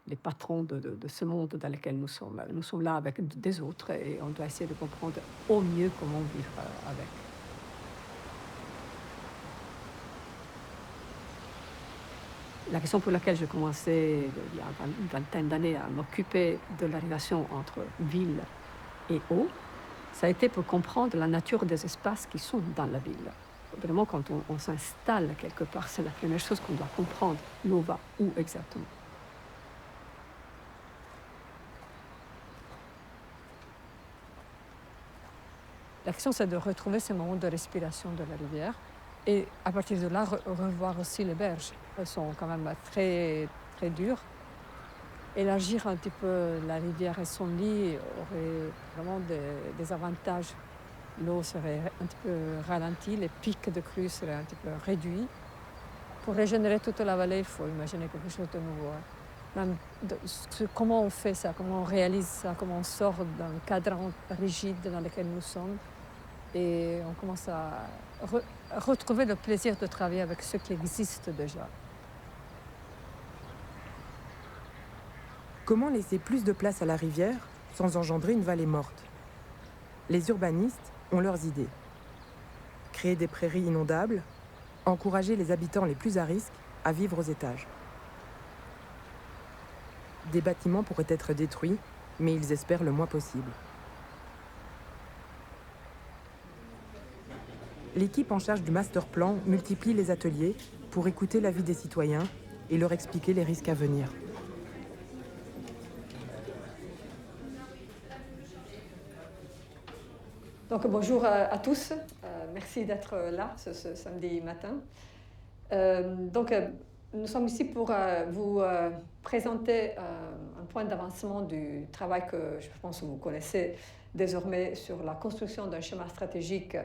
S15: les patrons de ce monde dans lequel nous sommes. Nous sommes là avec des autres et on doit essayer de comprendre au mieux comment vivre avec. La question pour laquelle j'ai commencé il y a une vingtaine d'années à m'occuper de la relation entre ville et eau, ça a été pour comprendre la nature des espaces qui sont dans la ville. Vraiment, quand on s'installe quelque part, c'est la première chose qu'on doit comprendre. L'eau va où exactement? La question, c'est de retrouver ces moments de respiration de la rivière et à partir de là, revoir aussi les berges. Elles sont quand même très, très dures. Élargir un petit peu la rivière et son lit aurait vraiment des avantages
S17: l'eau serait un petit peu ralentie, les pics de crue seraient un petit peu réduits. Pour régénérer toute la vallée, il faut imaginer quelque chose de nouveau. Même comment on fait ça, comment on réalise ça, comment on sort d'un cadran rigide dans lequel nous sommes. Et on commence à retrouver le plaisir de travailler avec ce qui existe déjà.
S4: Comment laisser plus de place à la rivière sans engendrer une vallée morte? Les urbanistes ont leurs idées. Créer des prairies inondables, encourager les habitants les plus à risque à vivre aux étages. Des bâtiments pourraient être détruits, mais ils espèrent le moins possible. L'équipe en charge du master plan multiplie les ateliers pour écouter l'avis des citoyens et leur expliquer les risques à venir.
S17: Donc bonjour à tous, merci d'être là ce samedi matin. Nous sommes ici pour vous présenter un point d'avancement du travail que je pense que vous connaissez désormais sur la construction d'un schéma stratégique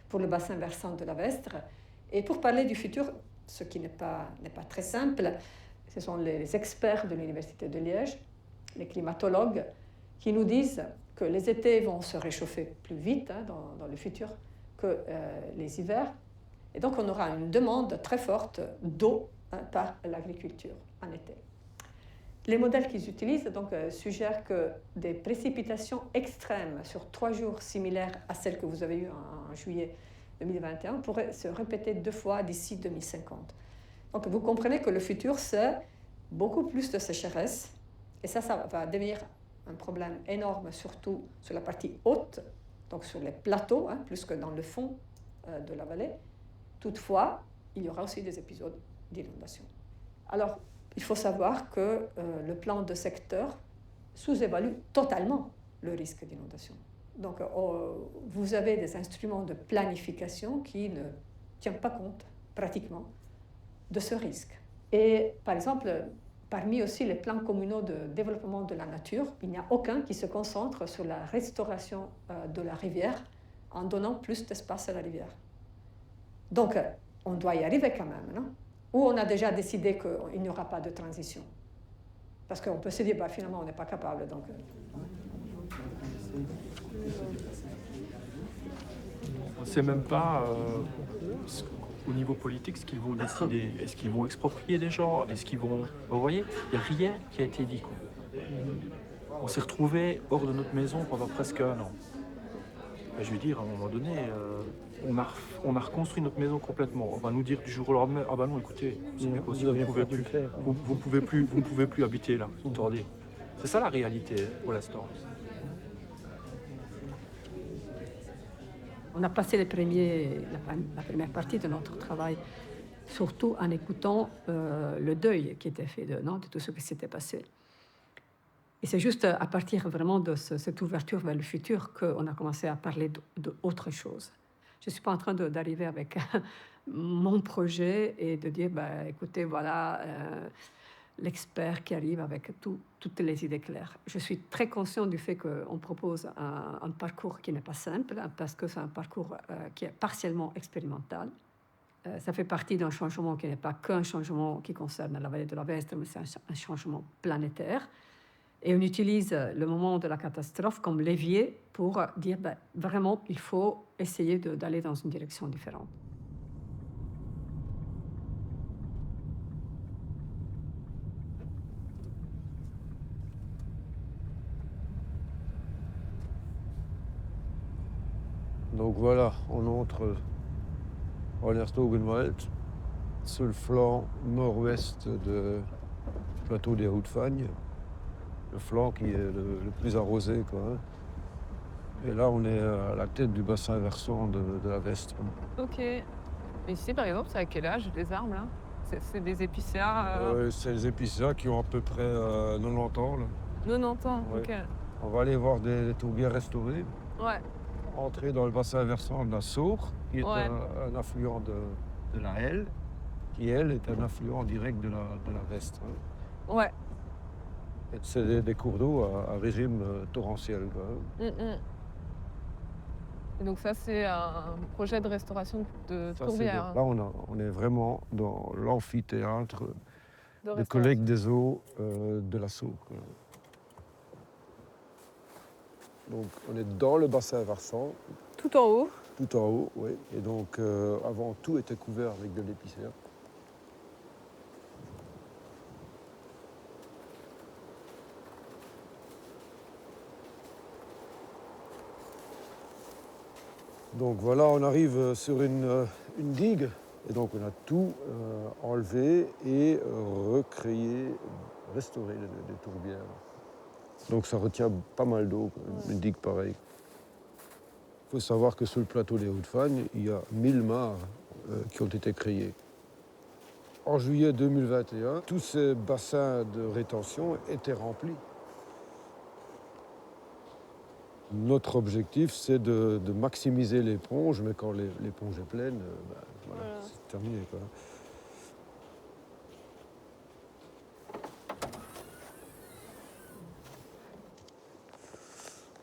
S17: pour le bassin versant de la Vestre. Et pour parler du futur, ce qui n'est pas très simple, ce sont les experts de l'Université de Liège, les climatologues, qui nous disent que les étés vont se réchauffer plus vite dans le futur que les hivers. Et donc, on aura une demande très forte d'eau par l'agriculture en été. Les modèles qu'ils utilisent suggèrent que des précipitations extrêmes sur 3 jours similaires à celles que vous avez eues en juillet 2021 pourraient se répéter 2 fois d'ici 2050. Donc, vous comprenez que le futur, c'est beaucoup plus de sécheresse. Et ça va devenir un problème énorme, surtout sur la partie haute, donc sur les plateaux, plus que dans le fond de la vallée. Toutefois, il y aura aussi des épisodes d'inondation. Alors, il faut savoir que le plan de secteur sous-évalue totalement le risque d'inondation. Donc, vous avez des instruments de planification qui ne tiennent pas compte, pratiquement, de ce risque. Et, par exemple, parmi aussi les plans communaux de développement de la nature, il n'y a aucun qui se concentre sur la restauration de la rivière en donnant plus d'espace à la rivière. Donc, on doit y arriver quand même, non? Ou on a déjà décidé qu'il n'y aura pas de transition. Parce qu'on peut se dire, finalement, on n'est pas capable. Donc,
S18: on ne sait même pas au niveau politique ce qu'ils vont décider. Est-ce qu'ils vont exproprier des gens? Est-ce qu'ils vont... Vous voyez, il n'y a rien qui a été dit. On s'est retrouvés hors de notre maison pendant presque 1 an. Je veux dire, à un moment donné, on a reconstruit notre maison complètement. On va nous dire du jour au lendemain, ah ben non, écoutez, c'est plus possible, vous ne pouvez plus habiter là. Attendez. C'est ça la réalité pour l'instant.
S17: on a passé la première partie de notre travail, surtout en écoutant le deuil qui était fait de tout ce qui s'était passé. Et c'est juste à partir vraiment de cette ouverture vers le futur qu'on a commencé à parler d'autre chose. Je ne suis pas en train d'arriver avec mon projet et de dire, écoutez, voilà l'expert qui arrive avec toutes les idées claires. Je suis très conscient du fait qu'on propose un parcours qui n'est pas simple, parce que c'est un parcours qui est partiellement expérimental. Ça fait partie d'un changement qui n'est pas qu'un changement qui concerne la vallée de la Vestre, mais c'est un changement planétaire. Et on utilise le moment de la catastrophe comme levier pour dire, vraiment, il faut essayer d'aller dans une direction différente.
S19: Donc voilà, on entre en Hertogenwald, sur le flanc nord-ouest du plateau des Hauts-de-Fagne, le flanc qui est le plus arrosé, quoi. Et là, on est à la tête du bassin versant de la Vestre.
S20: Ok. Et ici, par exemple, c'est à quel âge, les arbres, là? C'est des épicéas
S19: C'est les épicéas qui ont à peu près 90 ans, là.
S20: 90 ans,
S19: ouais.
S20: Ok.
S19: On va aller voir des tourbières restaurées.
S20: Ouais.
S19: Entrer dans le bassin versant de la Saure, qui est un affluent de la Helle, qui, elle, est un affluent direct de la Vestre.
S20: Ouais.
S19: C'est des cours d'eau à régime torrentiel, quoi.
S20: Et donc ça, c'est un projet de restauration de
S19: Ça,
S20: tourbière.
S19: là, on est vraiment dans l'amphithéâtre de
S20: restauration.
S19: collecte des eaux de la Saulx. Donc, on est dans le bassin versant.
S20: Tout en haut.
S19: Tout en haut, oui. Et donc, avant, tout était couvert avec de l'épicéa. Donc voilà, on arrive sur une digue. Et donc, on a tout enlevé et recréé, restauré les tourbières. Donc, ça retient pas mal d'eau, une digue pareille. Il faut savoir que sur le plateau des Hauts-de-Fagne, il y a 1000 mares qui ont été créées. En juillet 2021, tous ces bassins de rétention étaient remplis. Notre objectif, c'est de maximiser l'éponge, mais quand l'éponge est pleine, voilà. C'est terminé, quoi.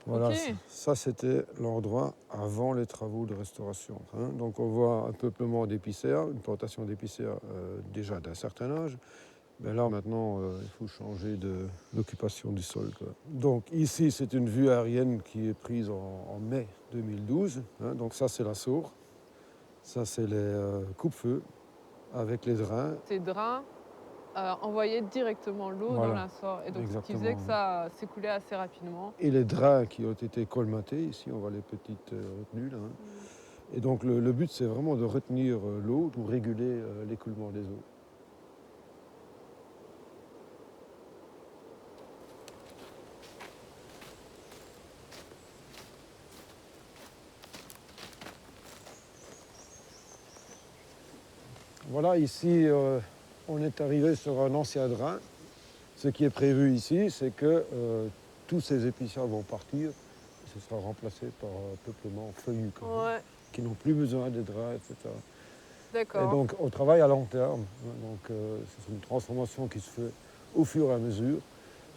S19: Voilà,
S20: Ok.
S19: ça c'était l'endroit avant les travaux de restauration. Hein. Donc on voit un peuplement d'épicéas, une plantation d'épicéas déjà d'un certain âge. Mais là maintenant, il faut changer l'occupation du sol, quoi. Donc ici, c'est une vue aérienne qui est prise en mai 2012. Hein. Donc ça, c'est la Saulx. Ça, c'est les coupe-feux avec les drains.
S20: Ces drains envoyaient directement l'eau
S19: Voilà.
S20: dans la Saulx. Et donc, ce qui
S19: Exactement,
S20: faisait que
S19: oui.
S20: ça s'écoulait assez rapidement.
S19: Et les drains qui ont été colmatés, ici on voit les petites retenues là. Hein. Et donc le but c'est vraiment de retenir l'eau pour réguler l'écoulement des eaux. Voilà, ici on est arrivé sur un ancien drain. Ce qui est prévu ici, c'est que tous ces épicéas vont partir. Ce sera remplacé par un peuplement feuillu,
S20: Ouais.
S19: qui n'ont plus besoin des draps, etc.
S20: D'accord.
S19: Et donc, on travaille à long terme. Donc, c'est une transformation qui se fait au fur et à mesure.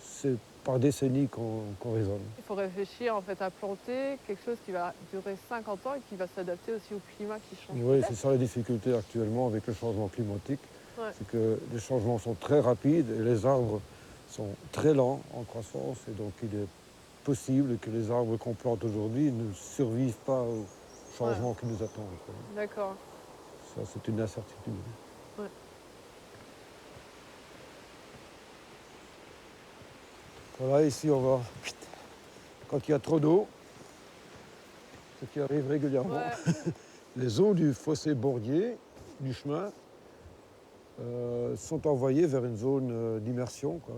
S19: C'est par décennies qu'on raisonne.
S20: Il faut réfléchir en fait à planter quelque chose qui va durer 50 ans et qui va s'adapter aussi au climat qui change.
S19: Oui, c'est ça la difficulté actuellement avec le changement climatique.
S20: Ouais.
S19: C'est que les changements sont très rapides et les arbres sont très lents en croissance. Et donc, il est possible que les arbres qu'on plante aujourd'hui ne survivent pas au changement qui nous attend, quoi.
S20: D'accord.
S19: Ça, c'est une incertitude.
S20: Ouais.
S19: Voilà, ici, on va... Quand il y a trop d'eau, ce qui arrive régulièrement, les eaux du fossé bordier, du chemin, sont envoyées vers une zone d'immersion, quoi,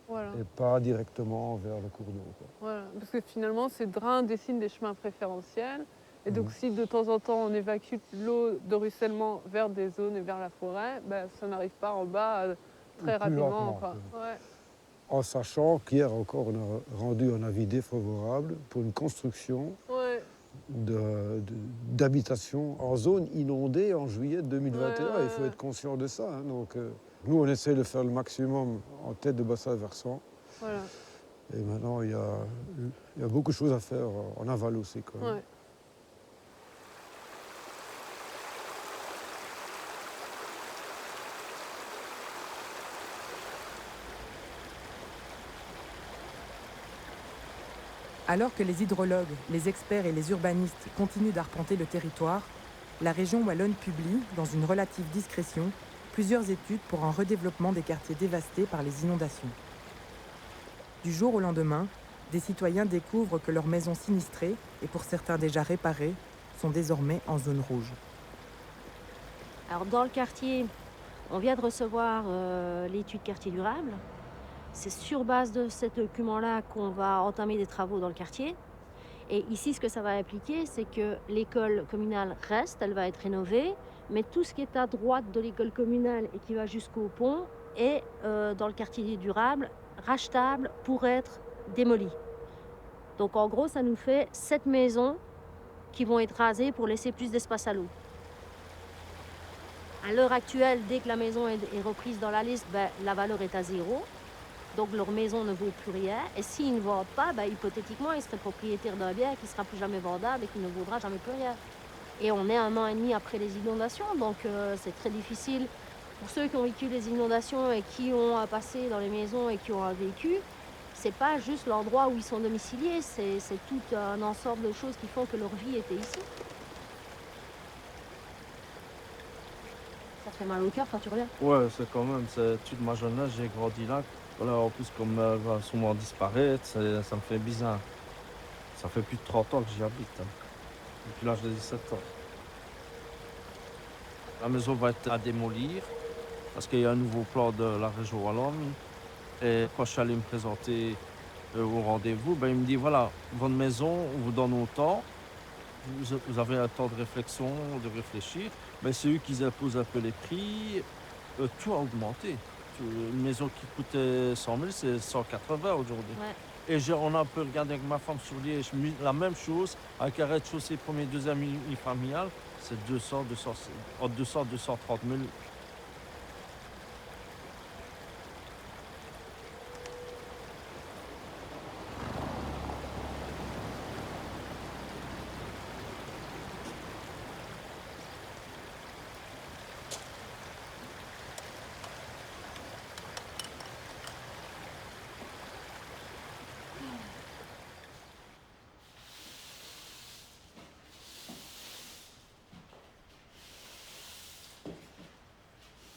S20: Voilà.
S19: et pas directement vers le cours d'eau, quoi.
S20: Voilà. Parce que finalement, ces drains dessinent des chemins préférentiels. Et donc, si de temps en temps on évacue l'eau de ruissellement vers des zones et vers la forêt, ben, ça n'arrive pas en bas très
S19: Plus
S20: rapidement.
S19: lentement,
S20: Quoi. Ouais.
S19: En sachant qu'hier encore, on a rendu un avis défavorable pour une construction
S20: Ouais.
S19: d'habitation en zone inondée en juillet 2021. Il faut être conscient de ça. Hein. Donc, nous, on essaie de faire le maximum en tête de bassin versant.
S20: Voilà.
S19: Et maintenant, il y a beaucoup de choses à faire en aval aussi, quoi.
S20: Ouais.
S4: Alors que les hydrologues, les experts et les urbanistes continuent d'arpenter le territoire, la région wallonne publie, dans une relative discrétion, plusieurs études pour un redéveloppement des quartiers dévastés par les inondations. Du jour au lendemain, des citoyens découvrent que leurs maisons sinistrées, et pour certains déjà réparées, sont désormais en zone rouge.
S7: Alors dans le quartier, on vient de recevoir l'étude quartier durable. C'est sur base de cet document-là qu'on va entamer des travaux dans le quartier. Et ici, ce que ça va impliquer, c'est que l'école communale reste, elle va être rénovée, mais tout ce qui est à droite de l'école communale et qui va jusqu'au pont est dans le quartier durable, rachetable pour être démoli. Donc en gros, ça nous fait 7 maisons qui vont être rasées pour laisser plus d'espace à l'eau. À l'heure actuelle, dès que la maison est reprise dans la liste, ben, la valeur est à 0. Donc leur maison ne vaut plus rien. Et s'ils ne vendent pas, hypothétiquement, ils seraient propriétaires d'un bien qui ne sera plus jamais vendable et qui ne vaudra jamais plus rien. Et on est 1 an et demi après les inondations, donc c'est très difficile. Pour ceux qui ont vécu les inondations et qui ont passé dans les maisons et qui ont un vécu, c'est pas juste l'endroit où ils sont domiciliés, c'est tout un ensemble de choses qui font que leur vie était ici. Ça fait mal au cœur quand tu reviens?
S21: Ouais, c'est quand même, toute ma jeunesse, j'ai grandi là. Voilà, en plus, comme elle va souvent disparaître, ça me fait bizarre. Ça fait plus de 30 ans que j'y habite, hein, depuis l'âge de 17 ans. La maison va être à démolir parce qu'il y a un nouveau plan de la région wallonne. Et quand je suis allé me présenter au rendez-vous, il me dit voilà, votre maison, on vous donne autant, vous avez un temps de réflexion, de réfléchir, mais c'est eux qui imposent un peu les prix, tout a augmenté. Une maison qui coûtait 100 000, c'est 180 aujourd'hui. Ouais. Et on a un peu regardé avec ma femme sur Liège, la même chose, avec un rez-de-chaussée premier, deuxième unifamilial, c'est entre 200 et 230 000.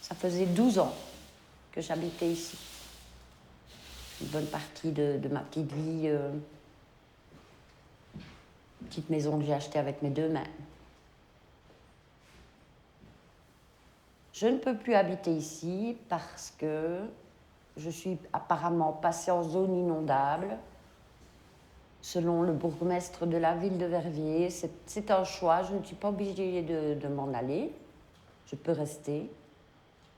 S2: Ça faisait 12 ans que j'habitais ici. Une bonne partie de ma petite vie. Petite maison que j'ai achetée avec mes 2 mains. Je ne peux plus habiter ici parce que je suis apparemment passée en zone inondable. Selon le bourgmestre de la ville de Verviers, c'est un choix. Je ne suis pas obligée de m'en aller. Je peux rester.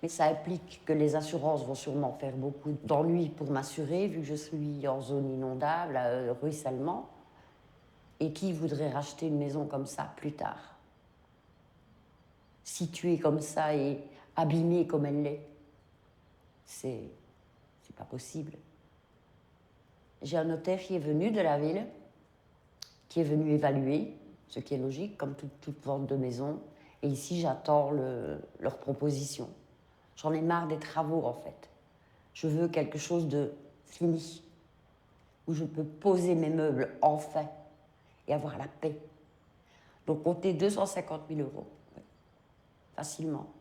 S2: Mais ça implique que les assurances vont sûrement faire beaucoup d'ennuis pour m'assurer, vu que je suis en zone inondable, ruissellement. Et qui voudrait racheter une maison comme ça plus tard? Située comme ça et abîmée comme elle l'est, c'est pas possible. J'ai un notaire qui est venu de la ville, qui est venu évaluer, ce qui est logique, comme toute vente de maison. Et ici, j'attends leur proposition. J'en ai marre des travaux, en fait. Je veux quelque chose de fini, où je peux poser mes meubles, enfin, et avoir la paix. Donc, comptez 250 000 €, oui. Facilement.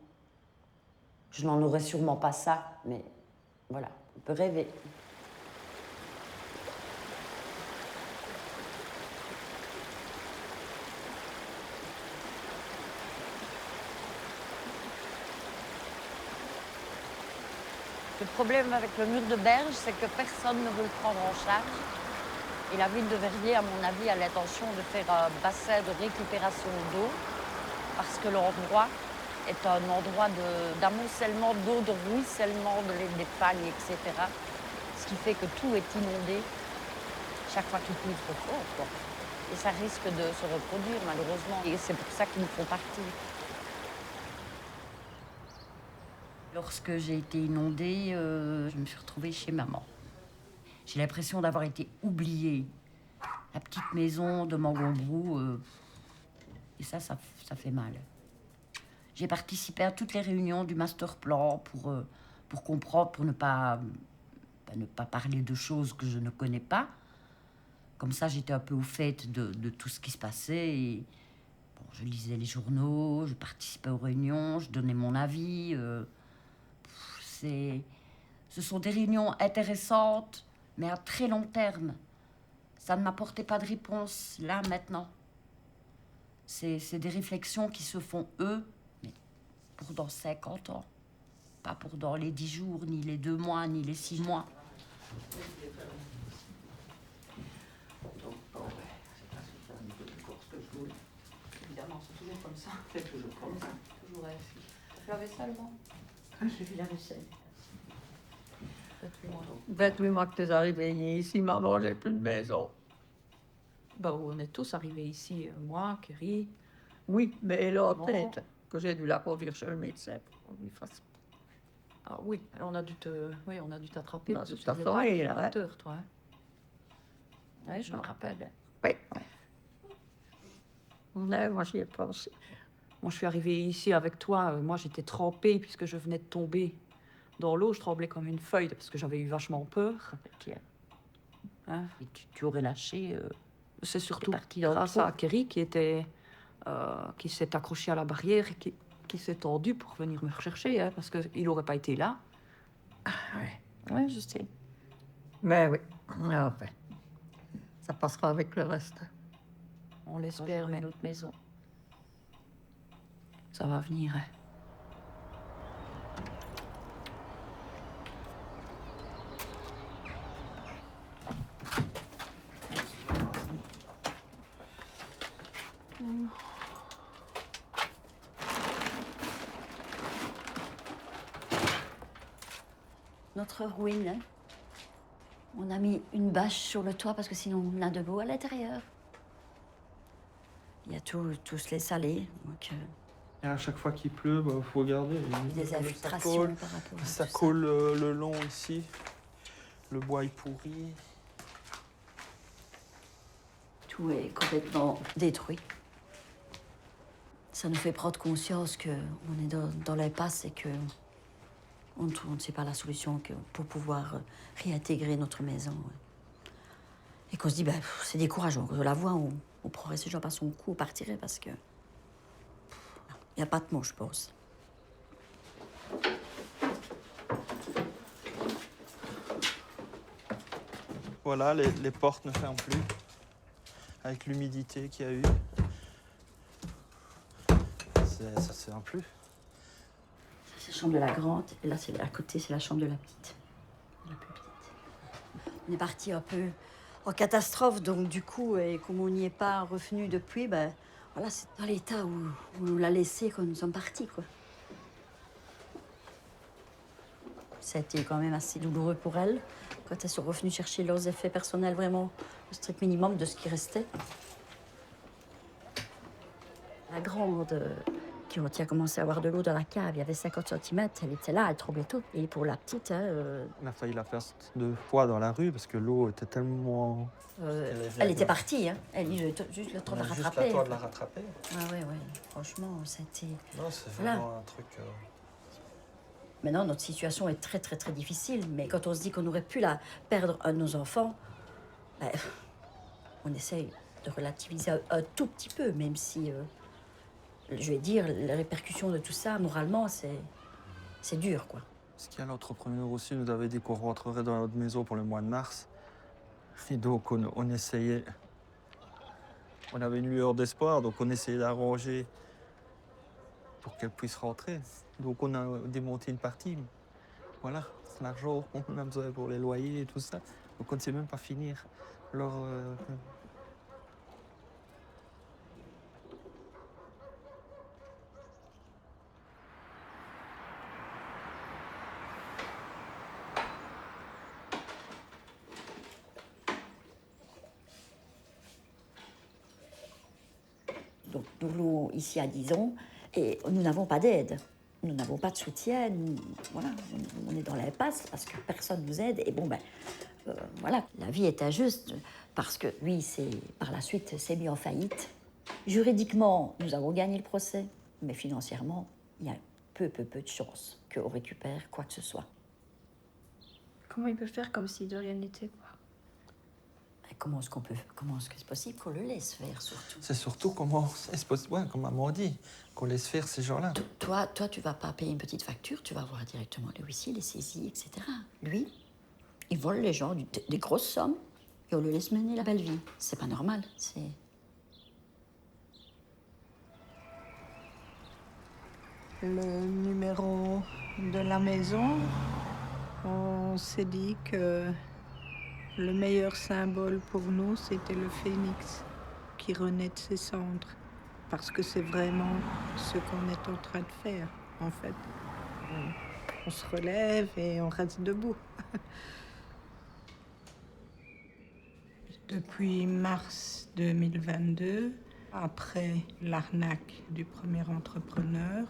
S2: Je n'en aurais sûrement pas ça, mais voilà, on peut rêver. Le problème avec le mur de berge, c'est que personne ne veut le prendre en charge. Et la ville de Verviers, à mon avis, a l'intention de faire un bassin de récupération d'eau parce que l'endroit est un endroit d'amoncellement d'eau, de ruissellement, des pagnes, etc. Ce qui fait que tout est inondé chaque fois qu'il pleut trop fort, quoi. Et ça risque de se reproduire, malheureusement. Et c'est pour ça qu'ils nous font partir. Lorsque j'ai été inondée, je me suis retrouvée chez maman. J'ai l'impression d'avoir été oubliée. La petite maison de Mangombrou, et ça fait mal. J'ai participé à toutes les réunions du master plan pour comprendre, pour ne pas parler de choses que je ne connais pas. Comme ça, j'étais un peu au fait de tout ce qui se passait. Et, bon, je lisais les journaux, je participais aux réunions, je donnais mon avis. Ce sont des réunions intéressantes, mais à très long terme. Ça ne m'apportait pas de réponse, là, maintenant. C'est des réflexions qui se font, eux, mais pour dans 50 ans. Pas pour dans les 10 jours, ni les 2 mois, ni les 6 mois. Évidemment, c'est toujours comme ça. C'est toujours comme ça. Toujours ainsi. Tu fais la vaisselle, moi? Je fais la vaisselle.
S12: 28 mois que tu es arrivé ici, maman, j'ai plus de maison.
S22: Ben, on est tous arrivés ici, moi, Kerry.
S12: Oui, mais là, peut-être que j'ai dû la conduire chez le médecin pour qu'on lui fasse
S22: Ah oui, on a dû t'attraper.
S2: Non,
S22: parce que
S2: tout à
S22: tu
S2: fait,
S22: faisais
S2: oui,
S22: pas
S2: ouais.
S22: amateur, toi. Hein.
S2: Oui, je me rappelle. Oui. Ouais, moi, j'y ai pensé.
S22: Moi, je suis arrivée ici avec toi. Moi, j'étais trempée puisque je venais de tomber dans l'eau. Je tremblais comme une feuille parce que j'avais eu vachement peur. Hein?
S2: Et tu aurais lâché.
S22: C'est surtout
S2: parti dans le
S22: grâce
S2: trou.
S22: à Kerry qui s'est accroché à la barrière et qui s'est tendu pour venir me rechercher, hein, parce qu'il n'aurait pas été là.
S2: Oui, je sais. Mais oui. Ah, enfin, ça passera avec le reste.
S22: On l'espère, mais
S2: notre maison.
S22: ça va venir. Hein.
S2: Notre ruine. Hein. On a mis une bâche sur le toit parce que sinon on a de l'eau à l'intérieur. Il y a tous les salés. Donc,
S8: Et à chaque fois qu'il pleut, il faut regarder.
S2: des infiltrations par rapport à
S8: Ça
S2: tout
S8: colle le long ici. Le bois est pourri.
S2: Tout est complètement détruit. Ça nous fait prendre conscience qu'on est dans l'impasse et qu'on ne sait pas la solution pour pouvoir réintégrer notre maison. Et qu'on se dit, c'est décourageant. On la voit, on prendrait ces gens par son cou, on partirait parce que... Il n'y a pas de mots, je pense.
S8: Voilà, les portes ne ferment plus. Avec l'humidité qu'il y a eu. Ça se ferme plus.
S2: C'est la chambre de la grande, et là, à côté, c'est la chambre de la petite. La plus petite. On est parti un peu en catastrophe, donc du coup, et comme on n'y est pas revenu depuis, voilà, c'est dans l'état où on nous l'a laissé quand nous sommes partis, quoi. Ça a été quand même assez douloureux pour elles, quand elles sont revenues chercher leurs effets personnels, vraiment le strict minimum de ce qui restait. La grande, qui a commencé à avoir de l'eau dans la cave, il y avait 50 cm, elle était là, elle tremblait tout. Et pour la petite...
S8: On a failli la faire 2 fois dans la rue parce que l'eau était tellement...
S2: elle était partie, hein. Elle a juste le temps de la rattraper.
S8: Juste le temps de la rattraper.
S2: Ah ouais. Franchement, c'était...
S8: Non, c'est
S2: Voilà.
S8: vraiment un truc...
S2: Maintenant, notre situation est très, très, très difficile. Mais quand on se dit qu'on aurait pu perdre un de nos enfants, on essaye de relativiser un tout petit peu, même si... je vais dire, les répercussions de tout ça, moralement, c'est dur, quoi.
S8: Ce qu'il y a l'entrepreneur aussi nous avait dit qu'on rentrerait dans notre maison pour le mois de mars. Et donc, on essayait... On avait une lueur d'espoir, donc on essayait d'arranger pour qu'elle puisse rentrer. Donc, on a démonté une partie. Voilà, c'est l'argent qu'on a besoin pour les loyers et tout ça. Donc, on ne sait même pas finir. Alors...
S2: Donc, nous, ici à Dizon, et nous n'avons pas d'aide. Nous n'avons pas de soutien. Voilà, on est dans l'impasse parce que personne nous aide. Et voilà, la vie est injuste parce que lui, par la suite, s'est mis en faillite. Juridiquement, nous avons gagné le procès, mais financièrement, il y a peu de chances qu'on récupère quoi que ce soit.
S11: Comment il peut faire comme si de rien n'était, quoi?
S2: Comment est-ce que c'est possible qu'on le laisse faire, surtout?
S8: C'est surtout comment c'est possible, comme maman dit, qu'on laisse faire ces gens-là.
S2: Toi, tu vas pas payer une petite facture, tu vas voir directement les huissiers, les saisies, etc. Lui, il vole les gens des grosses sommes et on le laisse mener la belle vie. C'est pas normal, c'est...
S12: Le numéro de la maison, on s'est dit que le meilleur symbole pour nous, c'était le phénix qui renaît de ses cendres. Parce que c'est vraiment ce qu'on est en train de faire, en fait. On se relève et on reste debout. Depuis mars 2022, après l'arnaque du premier entrepreneur,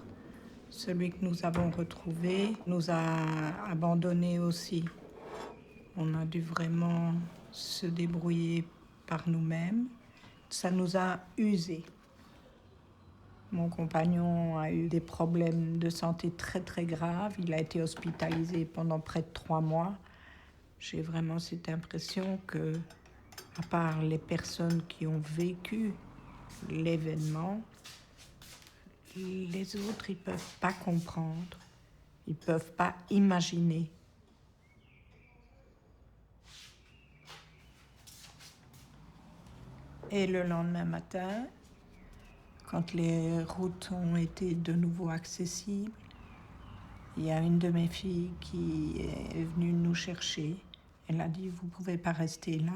S12: Celui que nous avons retrouvé nous a abandonnés aussi. On a dû vraiment se débrouiller par nous-mêmes. Ça nous a usés. Mon compagnon a eu des problèmes de santé très très graves. Il a été hospitalisé pendant près de 3 mois. J'ai vraiment cette impression que, à part les personnes qui ont vécu l'événement, les autres, ils ne peuvent pas comprendre. Ils ne peuvent pas imaginer. Et le lendemain matin, quand les routes ont été de nouveau accessibles, il y a une de mes filles qui est venue nous chercher. Elle a dit, vous ne pouvez pas rester là.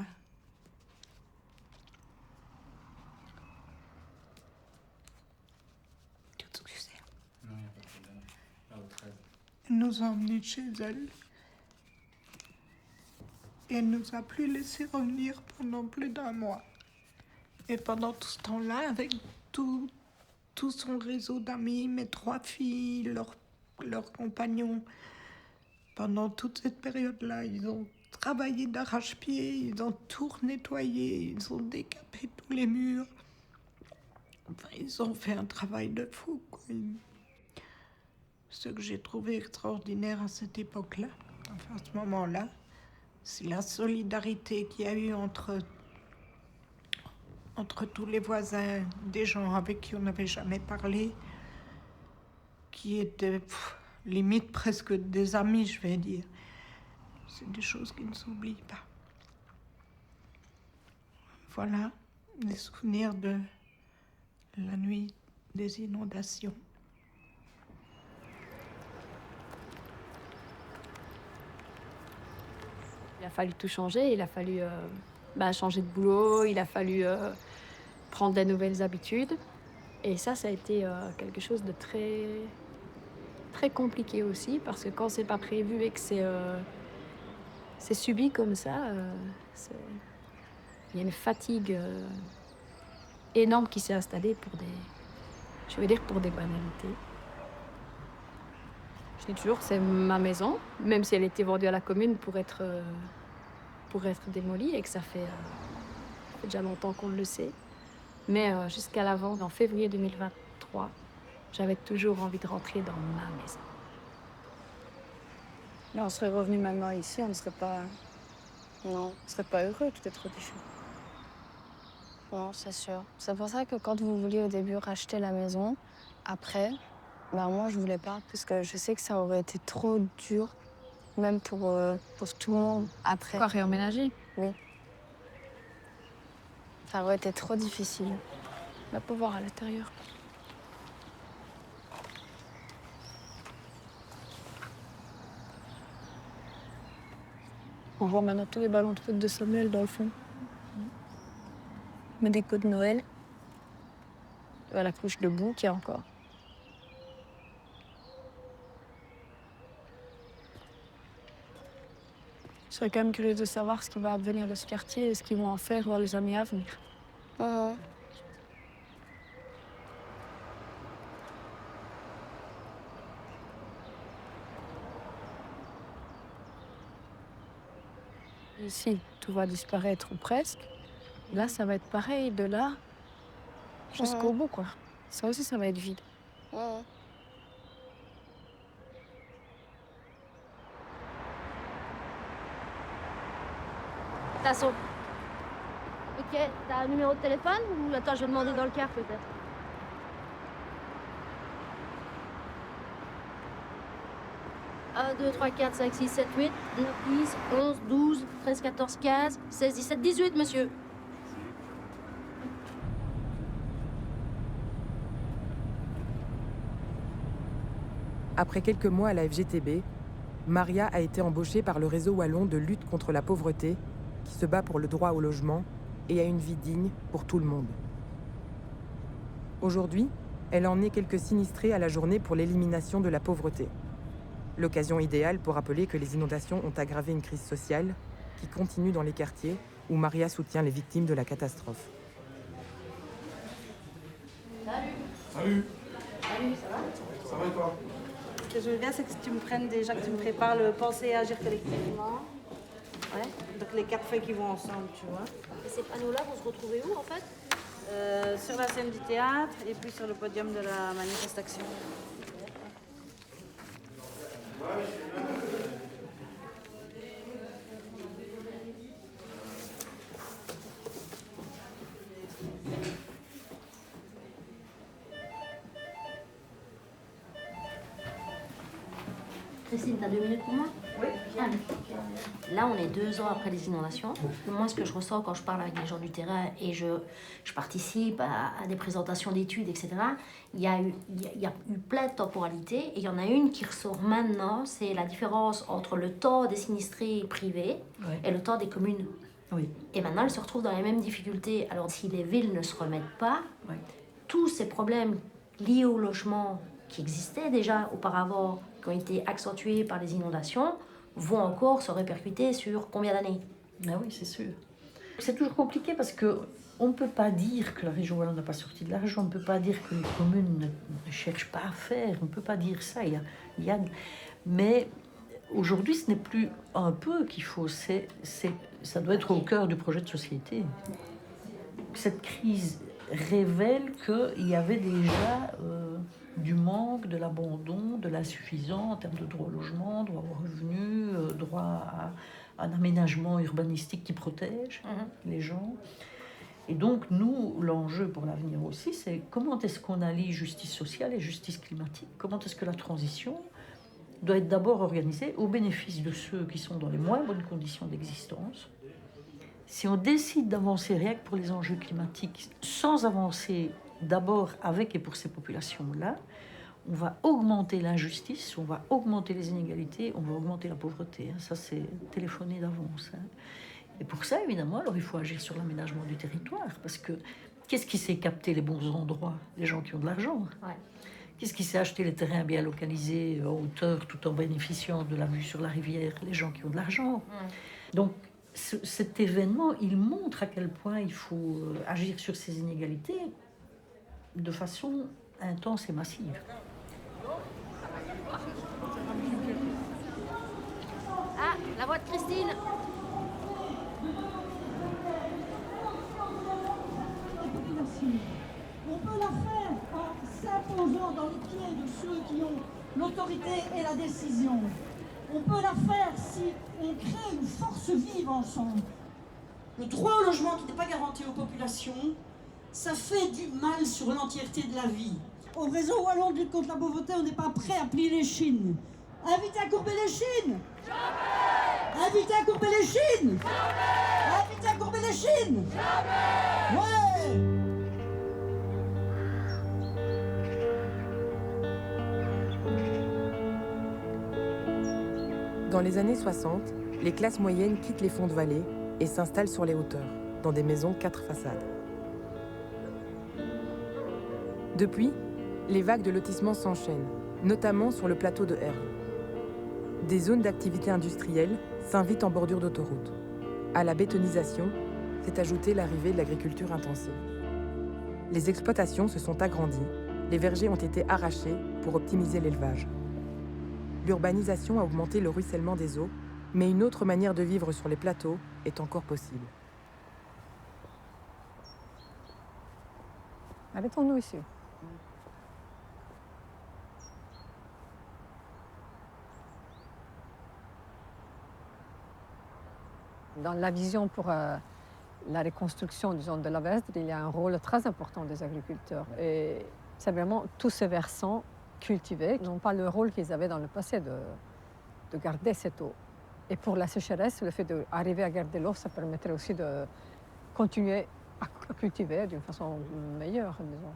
S12: Elle nous a emmenés chez elle. Et elle ne nous a plus laissé revenir pendant plus d'1 mois. Et pendant tout ce temps-là, avec tout son réseau d'amis, mes 3 filles, leurs compagnons, pendant toute cette période-là, ils ont travaillé d'arrache-pied, ils ont tout nettoyé, ils ont décapé tous les murs. Enfin, ils ont fait un travail de fou, quoi. Ce que j'ai trouvé extraordinaire à cette époque-là, enfin à ce moment-là, c'est la solidarité qu'il y a eu entre tous les voisins, des gens avec qui on n'avait jamais parlé, qui étaient limite presque des amis, je vais dire. C'est des choses qui ne s'oublient pas. Voilà, des souvenirs de la nuit des inondations.
S1: Il a fallu tout changer, il a fallu changer de boulot, il a fallu prendre des nouvelles habitudes. Et ça a été quelque chose de très, très compliqué aussi, parce que quand c'est pas prévu et que c'est subi comme ça, il y a une fatigue énorme qui s'est installée pour des banalités. Je dis toujours que c'est ma maison, même si elle a été vendue à la commune pour être démolie et que ça fait déjà longtemps qu'on le sait. Mais jusqu'à la vente, en février 2023, j'avais toujours envie de rentrer dans ma maison.
S6: Là, on serait revenu maintenant ici, on ne serait pas... Non, on serait pas heureux, tout est trop différent.
S9: Non, c'est sûr. C'est pour ça que quand vous vouliez au début racheter la maison, après, moi je voulais pas, parce que je sais que ça aurait été trop dur, même pour tout le monde après.
S1: Quoi, réemménager?
S9: Oui. Ça aurait été trop difficile.
S1: On va pas voir à l'intérieur.
S9: On voit maintenant tous les ballons de foot de Samuel dans le fond. Mes décos de Noël. La couche de boue qu'il y a encore. Je serais quand même curieuse de savoir ce qui va advenir de ce quartier et ce qu'ils vont en faire dans les années à venir. Ici, tout va disparaître ou presque. Là, ça va être pareil, de là jusqu'au bout, quoi. Ça aussi, ça va être vide.
S7: Attention. Ok, t'as un numéro de téléphone ou attends, je vais demander dans le car peut-être. Un, 2, 3, 4, 5, 6, 7, 8, 9, 10, 11, 12, 13, 14, 15, 16, 17, 18, monsieur.
S4: Après quelques mois à la FGTB, Maria a été embauchée par le réseau wallon de lutte contre la pauvreté, qui se bat pour le droit au logement et à une vie digne pour tout le monde. Aujourd'hui, elle en est quelques sinistrés à la journée pour l'élimination de la pauvreté. L'occasion idéale pour rappeler que les inondations ont aggravé une crise sociale qui continue dans les quartiers où Maria soutient les victimes de la catastrophe.
S7: Salut.
S13: Salut.
S7: Salut, ça va?
S13: Ça va et toi?
S11: Ce que je veux bien, c'est que tu me prennes déjà, que tu me prépares le penser et agir collectivement. Ouais. Donc les 4 feuilles qui vont ensemble, tu vois.
S7: Et ces panneaux-là vont se retrouver où en fait?
S11: Sur la scène du théâtre et puis sur le podium de la manifestation.
S7: Christine, t'as 2 minutes pour moi?
S11: Oui.
S7: Là, on est 2 ans après les inondations. Moi, ce que je ressens quand je parle avec les gens du terrain et je participe à des présentations d'études, etc., il y a eu plein de temporalités. Et il y en a une qui ressort maintenant, c'est la différence entre le temps des sinistrés privés et le temps des communes.
S22: Oui.
S7: Et maintenant, elles se retrouvent dans les mêmes difficultés. Alors, si les villes ne se remettent pas, tous ces problèmes liés au logement qui existaient déjà auparavant, qui ont été accentués par les inondations, vont encore se répercuter sur combien d'années?
S22: Ah oui, c'est sûr. C'est toujours compliqué parce que on ne peut pas dire que la région wallonne n'a pas sorti de l'argent, on ne peut pas dire que les communes ne cherchent pas à faire, on ne peut pas dire ça. Mais aujourd'hui, ce n'est plus un peu qu'il faut, ça doit être au cœur du projet de société. Cette crise révèle qu'il y avait déjà du manque, de l'abandon, de l'insuffisant en termes de droit au logement, droit au revenu, droit à un aménagement urbanistique qui protège les gens. Et donc, nous, l'enjeu pour l'avenir aussi, c'est comment est-ce qu'on allie justice sociale et justice climatique? Comment est-ce que la transition doit être d'abord organisée au bénéfice de ceux qui sont dans les moins bonnes conditions d'existence? Si on décide d'avancer rien que pour les enjeux climatiques, sans avancer d'abord avec et pour ces populations-là, on va augmenter l'injustice, on va augmenter les inégalités, on va augmenter la pauvreté. Ça, c'est téléphoné d'avance. Et pour ça, évidemment, alors il faut agir sur l'aménagement du territoire, parce que qu'est-ce qui sait capter les bons endroits? Les gens qui ont de l'argent. Qu'est-ce qui sait acheter les terrains bien localisés en hauteur tout en bénéficiant de la vue sur la rivière? Les gens qui ont de l'argent. Donc, cet événement, il montre à quel point il faut agir sur ces inégalités de façon intense et massive.
S7: Ah, la voix de Christine.
S10: On peut la faire en s'imposant dans les pieds de ceux qui ont l'autorité et la décision. On peut la faire si on crée une force vive ensemble. Le droit au logement qui n'est pas garanti aux populations, ça fait du mal sur l'entièreté de la vie. Au réseau wallon de lutte contre la pauvreté, on n'est pas prêt à plier les chines. Invitez à courber les chines. Jamais. Invitez à courber les chines. Jamais. Invitez à courber les chines. Jamais. Ouais.
S4: Dans les années 60, les classes moyennes quittent les fonds de vallée et s'installent sur les hauteurs, dans des maisons 4 façades. Depuis, les vagues de lotissement s'enchaînent, notamment sur le plateau de Herve. Des zones d'activité industrielle s'invitent en bordure d'autoroute. À la bétonisation s'est ajoutée l'arrivée de l'agriculture intensive. Les exploitations se sont agrandies, les vergers ont été arrachés pour optimiser l'élevage. L'urbanisation a augmenté le ruissellement des eaux, mais une autre manière de vivre sur les plateaux est encore possible.
S17: Arrêtons-nous ici. Dans la vision pour la reconstruction, disons, de la Vesdre, il y a un rôle très important des agriculteurs. Et c'est vraiment tous ces versants cultivés n'ont pas le rôle qu'ils avaient dans le passé de garder cette eau. Et pour la sécheresse, le fait d'arriver à garder l'eau, ça permettrait aussi de continuer à cultiver d'une façon meilleure, disons.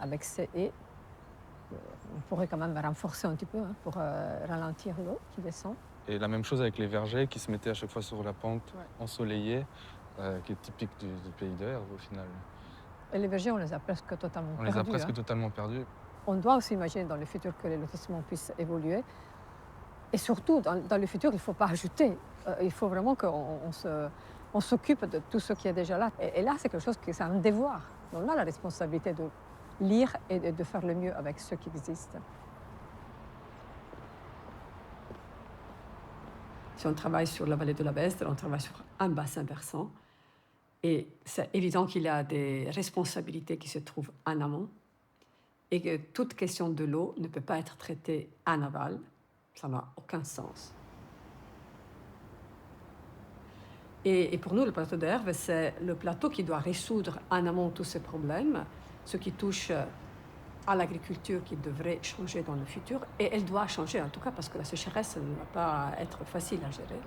S17: Avec ces haies, on pourrait quand même renforcer un petit peu pour ralentir l'eau qui descend.
S16: Et la même chose avec les vergers qui se mettaient à chaque fois sur la pente ensoleillée, qui est typique du pays de Herve au final.
S17: Et les vergers, on les a presque totalement perdus.
S16: On les a presque totalement perdus.
S17: On doit aussi imaginer dans le futur que les lotissements puissent évoluer. Et surtout, dans le futur, il ne faut pas ajouter. Il faut vraiment qu'on s'occupe de tout ce qui est déjà là. Et là, c'est quelque chose qui est un devoir. On a la responsabilité de lire et de faire le mieux avec ce qui existe. Si on travaille sur la vallée de la Vesdre, on travaille sur un bassin versant. Et c'est évident qu'il y a des responsabilités qui se trouvent en amont et que toute question de l'eau ne peut pas être traitée en aval. Ça n'a aucun sens. Et pour nous, le plateau d'Herve, c'est le plateau qui doit résoudre en amont tous ces problèmes, ce qui touche à l'agriculture qui devrait changer dans le futur. Et elle doit changer en tout cas parce que la sécheresse ne va pas être facile à gérer.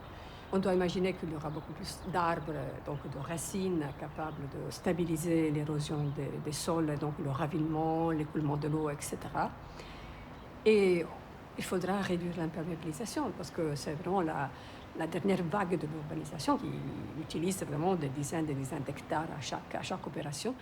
S17: On doit imaginer qu'il y aura beaucoup plus d'arbres, donc de racines capables de stabiliser l'érosion des sols, donc le ravinement, l'écoulement de l'eau, etc. Et il faudra réduire l'imperméabilisation parce que c'est vraiment la dernière vague de l'urbanisation qui utilise vraiment des dizaines d'hectares à chaque opération.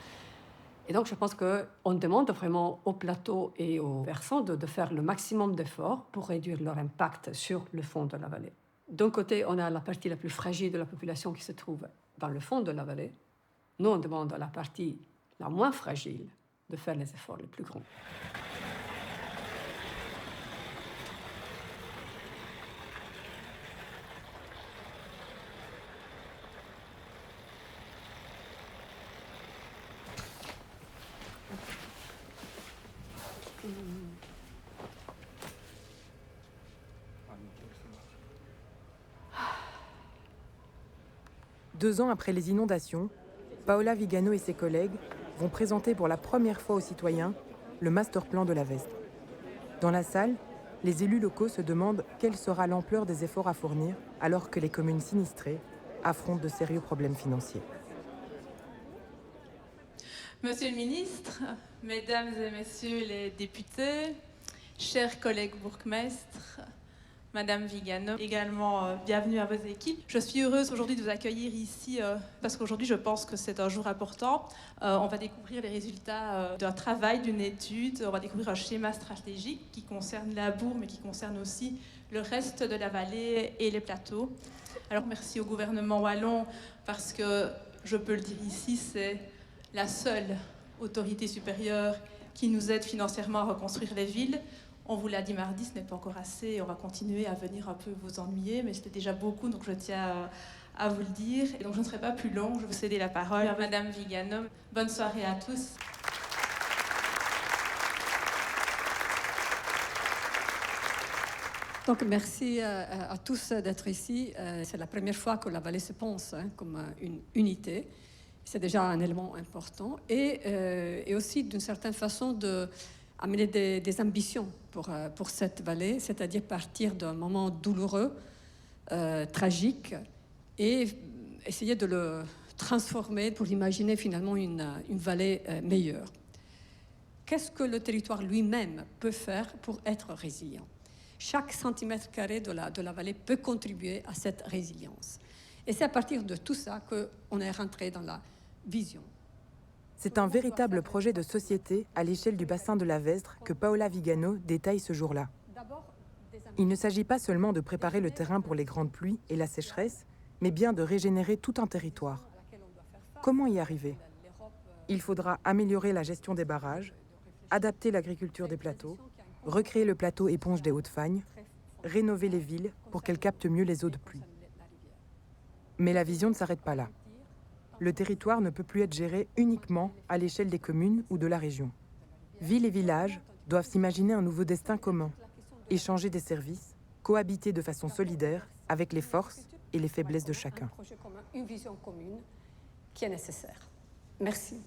S17: Et donc je pense qu'on demande vraiment au plateau et aux versants de faire le maximum d'efforts pour réduire leur impact sur le fond de la vallée. D'un côté, on a la partie la plus fragile de la population qui se trouve dans le fond de la vallée. Nous, on demande à la partie la moins fragile de faire les efforts les plus grands.
S4: Deux ans après les inondations, Paola Vigano et ses collègues vont présenter pour la première fois aux citoyens le master-plan de la Vesdre. Dans la salle, les élus locaux se demandent quelle sera l'ampleur des efforts à fournir alors que les communes sinistrées affrontent de sérieux problèmes financiers.
S3: Monsieur le ministre, mesdames et messieurs les députés, chers collègues bourgmestres, Madame Vigano, également bienvenue à vos équipes. Je suis heureuse aujourd'hui de vous accueillir ici parce qu'aujourd'hui je pense que c'est un jour important. On va découvrir les résultats d'un travail, d'une étude. On va découvrir un schéma stratégique qui concerne la Bourg mais qui concerne aussi le reste de la vallée et les plateaux. Alors merci au gouvernement wallon parce que je peux le dire ici, c'est la seule autorité supérieure qui nous aide financièrement à reconstruire les villes. On vous l'a dit mardi, ce n'est pas encore assez. On va continuer à venir un peu vous ennuyer, mais c'était déjà beaucoup, donc je tiens à vous le dire. Et donc je ne serai pas plus longue, je vais vous céder la parole à Madame Vigano. Bonne soirée à tous.
S17: Donc merci à tous d'être ici. C'est la première fois que la vallée se pense comme une unité. C'est déjà un élément important. Et aussi d'une certaine façon amener des ambitions pour cette vallée, c'est-à-dire partir d'un moment douloureux, tragique, et essayer de le transformer pour imaginer finalement une vallée meilleure. Qu'est-ce que le territoire lui-même peut faire pour être résilient? Chaque centimètre carré de la vallée peut contribuer à cette résilience. Et c'est à partir de tout ça qu'on est rentré dans la vision.
S4: C'est un véritable projet de société à l'échelle du bassin de la Vesdre que Paola Vigano détaille ce jour-là. Il ne s'agit pas seulement de préparer le terrain pour les grandes pluies et la sécheresse, mais bien de régénérer tout un territoire. Comment y arriver? Il faudra améliorer la gestion des barrages, adapter l'agriculture des plateaux, recréer le plateau éponge des Hauts-de-Fagne, rénover les villes pour qu'elles captent mieux les eaux de pluie. Mais la vision ne s'arrête pas là. Le territoire ne peut plus être géré uniquement à l'échelle des communes ou de la région. Villes et villages doivent s'imaginer un nouveau destin commun, échanger des services, cohabiter de façon solidaire avec les forces et les faiblesses de chacun.
S17: Un projet commun, une vision commune qui est nécessaire. Merci.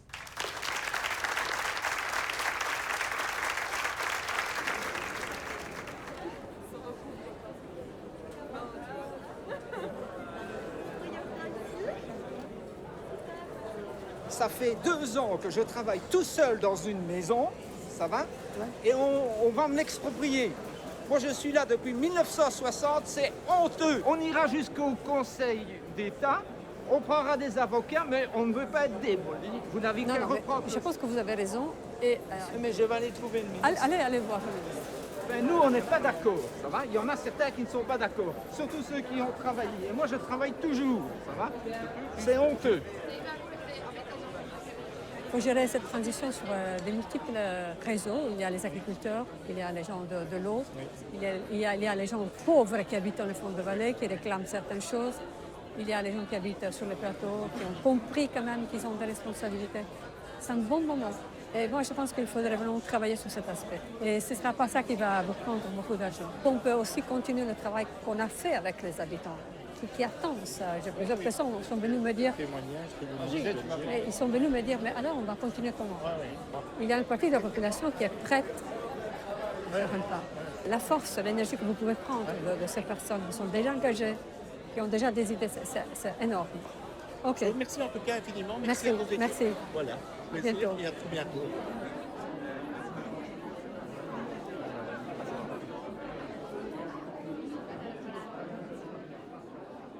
S5: Ça fait 2 ans que je travaille tout seul dans une maison, ça va? Et on va m'exproprier. Moi, je suis là depuis 1960, c'est honteux. On ira jusqu'au Conseil d'État, on prendra des avocats, mais on ne veut pas être démoli. Vous n'avez qu'à reprendre.
S17: Je pense que vous avez raison. Et,
S5: mais je vais aller trouver le ministre.
S17: Allez voir le ministre.
S5: Ben, nous, on n'est pas d'accord, ça va? Il y en a certains qui ne sont pas d'accord, surtout ceux qui ont travaillé. Et moi, je travaille toujours, ça va? C'est honteux.
S17: faut gérer cette transition sur des multiples réseaux. Il y a les agriculteurs, il y a les gens de l'eau, il y a les gens pauvres qui habitent dans le fond de vallée, qui réclament certaines choses. Il y a les gens qui habitent sur les plateaux, qui ont compris quand même qu'ils ont des responsabilités. C'est un bon moment. Et moi, je pense qu'il faudrait vraiment travailler sur cet aspect. Et ce ne sera pas ça qui va vous prendre beaucoup d'argent. On peut aussi continuer le travail qu'on a fait avec les habitants, qui attendent ça. J'ai plusieurs personnes qui sont venus me dire... Ils sont venus me dire, mais alors on va continuer comment? Il y a une partie de la population qui est prête à faire un pas. La force, l'énergie que vous pouvez prendre de ces personnes qui sont déjà engagées, qui ont déjà des idées, c'est énorme. Ok.
S14: Merci en tout cas infiniment.
S17: Merci.
S14: À vos équipes.
S17: Merci.
S14: Voilà.
S17: Bientôt.
S14: Et à très bientôt.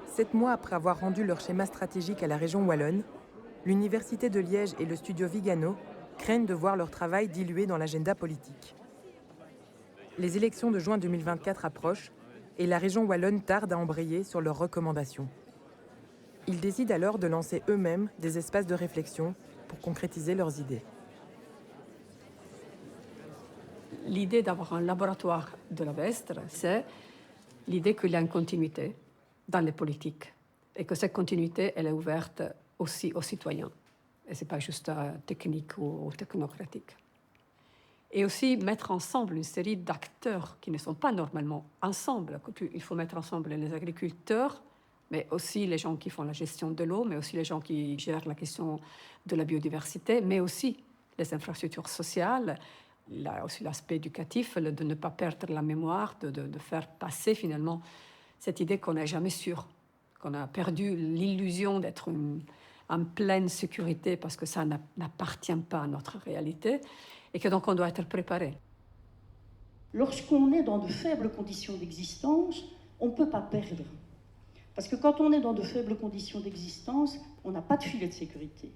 S4: Sept mois après avoir rendu leur schéma stratégique à la région wallonne, l'Université de Liège et le studio Vigano craignent de voir leur travail dilué dans l'agenda politique. Les élections de juin 2024 approchent et la région wallonne tarde à embrayer sur leurs recommandations. Ils décident alors de lancer eux-mêmes des espaces de réflexion pour concrétiser leurs idées.
S17: L'idée d'avoir un laboratoire de la Vestre, c'est l'idée qu'il y a une continuité dans les politiques et que cette continuité, elle est ouverte aussi aux citoyens. Et ce n'est pas juste technique ou technocratique. Et aussi mettre ensemble une série d'acteurs qui ne sont pas normalement ensemble. Il faut mettre ensemble les agriculteurs, mais aussi les gens qui font la gestion de l'eau, mais aussi les gens qui gèrent la question de la biodiversité, mais aussi les infrastructures sociales, là aussi l'aspect éducatif, de ne pas perdre la mémoire, de faire passer finalement cette idée qu'on n'est jamais sûr, qu'on a perdu l'illusion d'être en pleine sécurité parce que ça n'appartient pas à notre réalité et que donc on doit être préparé.
S10: Lorsqu'on est dans de faibles conditions d'existence, on ne peut pas perdre. Parce que quand on est dans de faibles conditions d'existence, on n'a pas de filet de sécurité.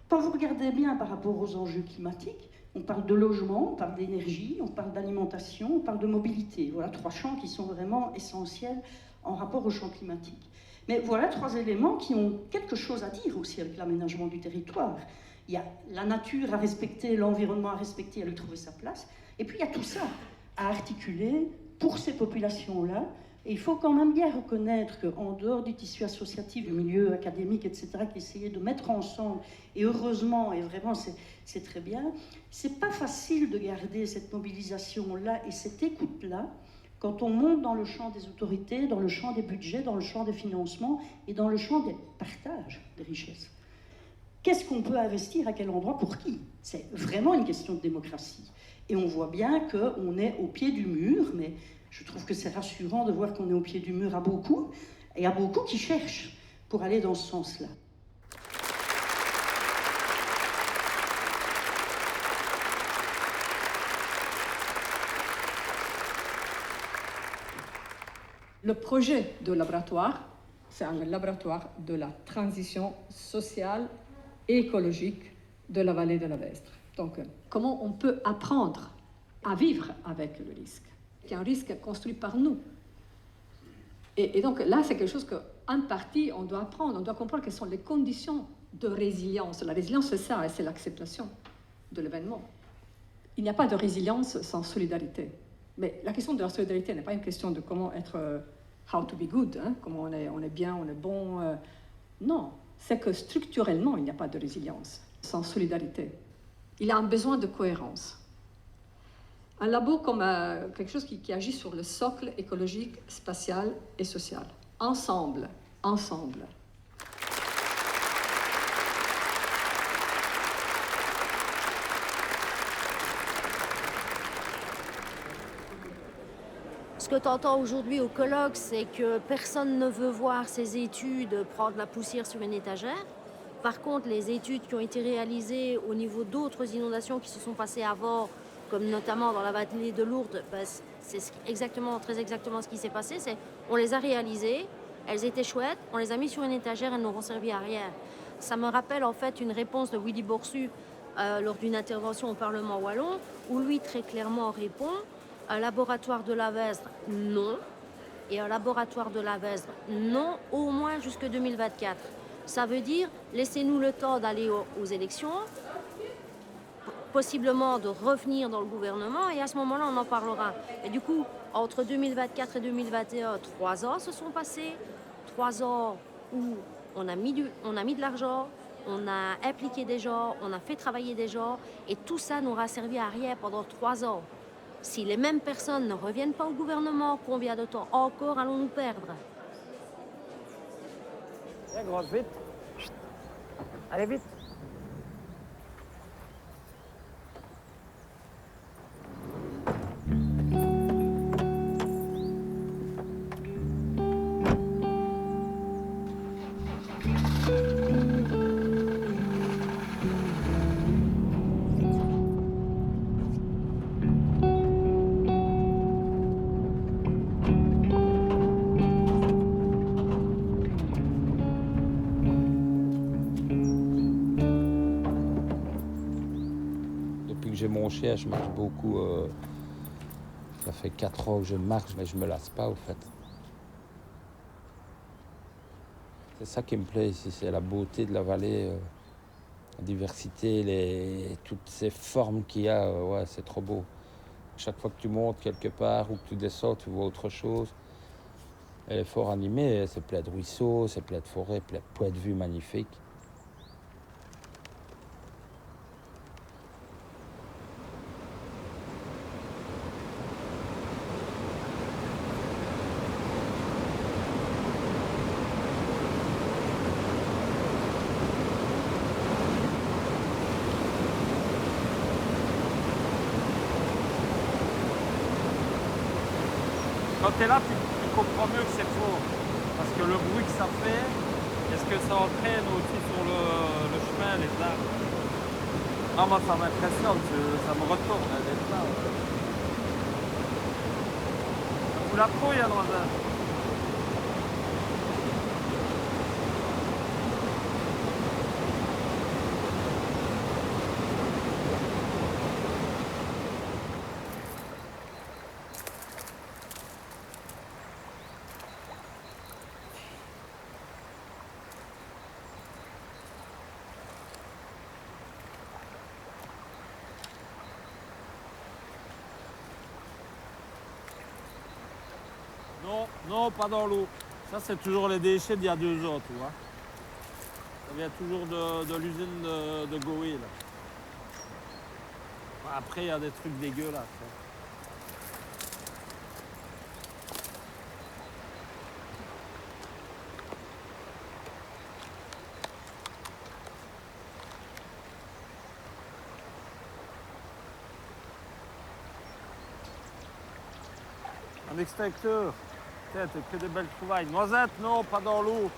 S10: Quand vous regardez bien par rapport aux enjeux climatiques, on parle de logement, on parle d'énergie, on parle d'alimentation, on parle de mobilité. Voilà trois champs qui sont vraiment essentiels en rapport au champ climatique. Mais voilà trois éléments qui ont quelque chose à dire aussi avec l'aménagement du territoire. Il y a la nature à respecter, l'environnement à respecter, à lui trouver sa place. Et puis il y a tout ça à articuler pour ces populations-là. Et il faut quand même bien reconnaître qu'en dehors du tissu associatif, du milieu académique, etc., qui essayait de mettre ensemble, et heureusement, et vraiment c'est très bien, c'est pas facile de garder cette mobilisation-là et cette écoute-là quand on monte dans le champ des autorités, dans le champ des budgets, dans le champ des financements et dans le champ des partages des richesses. Qu'est-ce qu'on peut investir, à quel endroit, pour qui? C'est vraiment une question de démocratie. Et on voit bien qu'on est au pied du mur, mais je trouve que c'est rassurant de voir qu'on est au pied du mur à beaucoup, et à beaucoup qui cherchent pour aller dans ce sens-là.
S17: Le projet de laboratoire, c'est un laboratoire de la transition sociale et écologique de la vallée de la Vestre. Donc, comment on peut apprendre à vivre avec le risque, qui est un risque construit par nous. Et donc là, c'est quelque chose qu'en partie, on doit apprendre, on doit comprendre quelles sont les conditions de résilience. La résilience, c'est ça, c'est l'acceptation de l'événement. Il n'y a pas de résilience sans solidarité. Mais la question de la solidarité n'est pas une question de comment être how to be good, hein, comment on est bien, on est bon. Non, c'est que structurellement, il n'y a pas de résilience sans solidarité. Il y a un besoin de cohérence. Un labo comme quelque chose qui agit sur le socle écologique, spatial et social. Ensemble.
S7: Ce que tu entends aujourd'hui au colloque, c'est que personne ne veut voir ces études prendre la poussière sur une étagère. Par contre, les études qui ont été réalisées au niveau d'autres inondations qui se sont passées avant, comme notamment dans la vallée de Lourdes, c'est très exactement ce qui s'est passé. On les a réalisées, elles étaient chouettes, on les a mis sur une étagère, elles n'auront servi à rien. Ça me rappelle en fait une réponse de Willy Boursu lors d'une intervention au Parlement wallon, où lui très clairement répond un laboratoire de la Vestre, non, et un laboratoire de la Vestre, non, au moins jusque 2024. Ça veut dire, laissez-nous le temps d'aller aux élections, possiblement de revenir dans le gouvernement et à ce moment-là, on en parlera. Et du coup, entre 2024 et 2021, 3 ans se sont passés. 3 ans où on a mis de l'argent, on a impliqué des gens, on a fait travailler des gens et tout ça n'aura servi à rien pendant 3 ans. Si les mêmes personnes ne reviennent pas au gouvernement, combien de temps encore allons-nous perdre?
S15: Viens, grosse, vite. Allez, vite.
S18: J'ai mon chien, je marche beaucoup. Ça fait 4 ans que je marche, mais je me lasse pas, au fait. C'est ça qui me plaît ici, c'est la beauté de la vallée, la diversité, toutes ces formes qu'il y a. Ouais, c'est trop beau. Chaque fois que tu montes quelque part ou que tu descends, tu vois autre chose. Elle est fort animée, c'est plein de ruisseaux, c'est plein de forêts, plein de vues magnifiques.
S21: Quand tu es là, tu comprends mieux que c'est faux. Parce que le bruit que ça fait, est-ce que ça entraîne aussi sur le chemin, les arbres? Ah, moi, ça m'impressionne, ça me retourne d'être là. Ça fout la trouille, hein, Noisette. Non, non, pas dans l'eau. Ça, c'est toujours les déchets d'il y a 2 ans, tu vois. Ça vient toujours de l'usine de Goé, là. Après, il y a des trucs dégueux, là. Un extincteur. Tiens, t'as fait des belles trouvailles. Noisette, non, pas dans l'eau.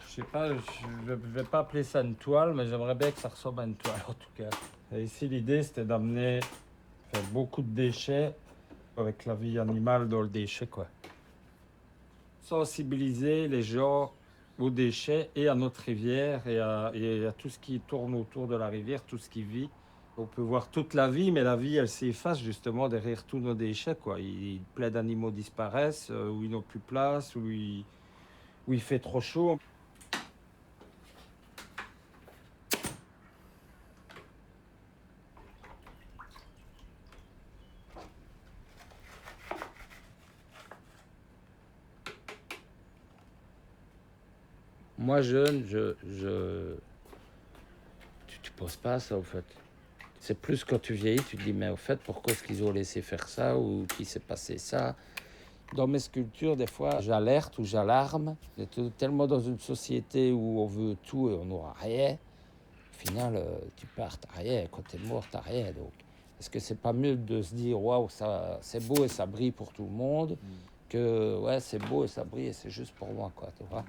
S21: Je sais pas, je vais pas appeler ça une toile, mais j'aimerais bien que ça ressemble à une toile en tout cas. Et ici, l'idée, c'était d'amener beaucoup de déchets avec la vie animale dans le déchet, quoi. Sensibiliser les gens aux déchets et à notre rivière et à tout ce qui tourne autour de la rivière, tout ce qui vit. On peut voir toute la vie, mais la vie, elle s'efface justement derrière tous nos déchets, quoi. Plein d'animaux disparaissent, où ils n'ont plus place, où il fait trop chaud. Moi, jeune, tu penses pas à ça, au fait. C'est plus quand tu vieillis, tu te dis, mais au fait, pourquoi est-ce qu'ils ont laissé faire ça ou qu'il s'est passé ça? Dans mes sculptures, des fois, j'alerte ou j'alarme. On est tellement dans une société où on veut tout et on n'aura rien. Au final, tu pars, t'as rien. Quand t'es mort, t'as rien. Donc, est-ce que c'est pas mieux de se dire, waouh, ça, c'est beau et ça brille pour tout le monde, que ouais, c'est beau et ça brille et c'est juste pour moi, quoi, tu vois?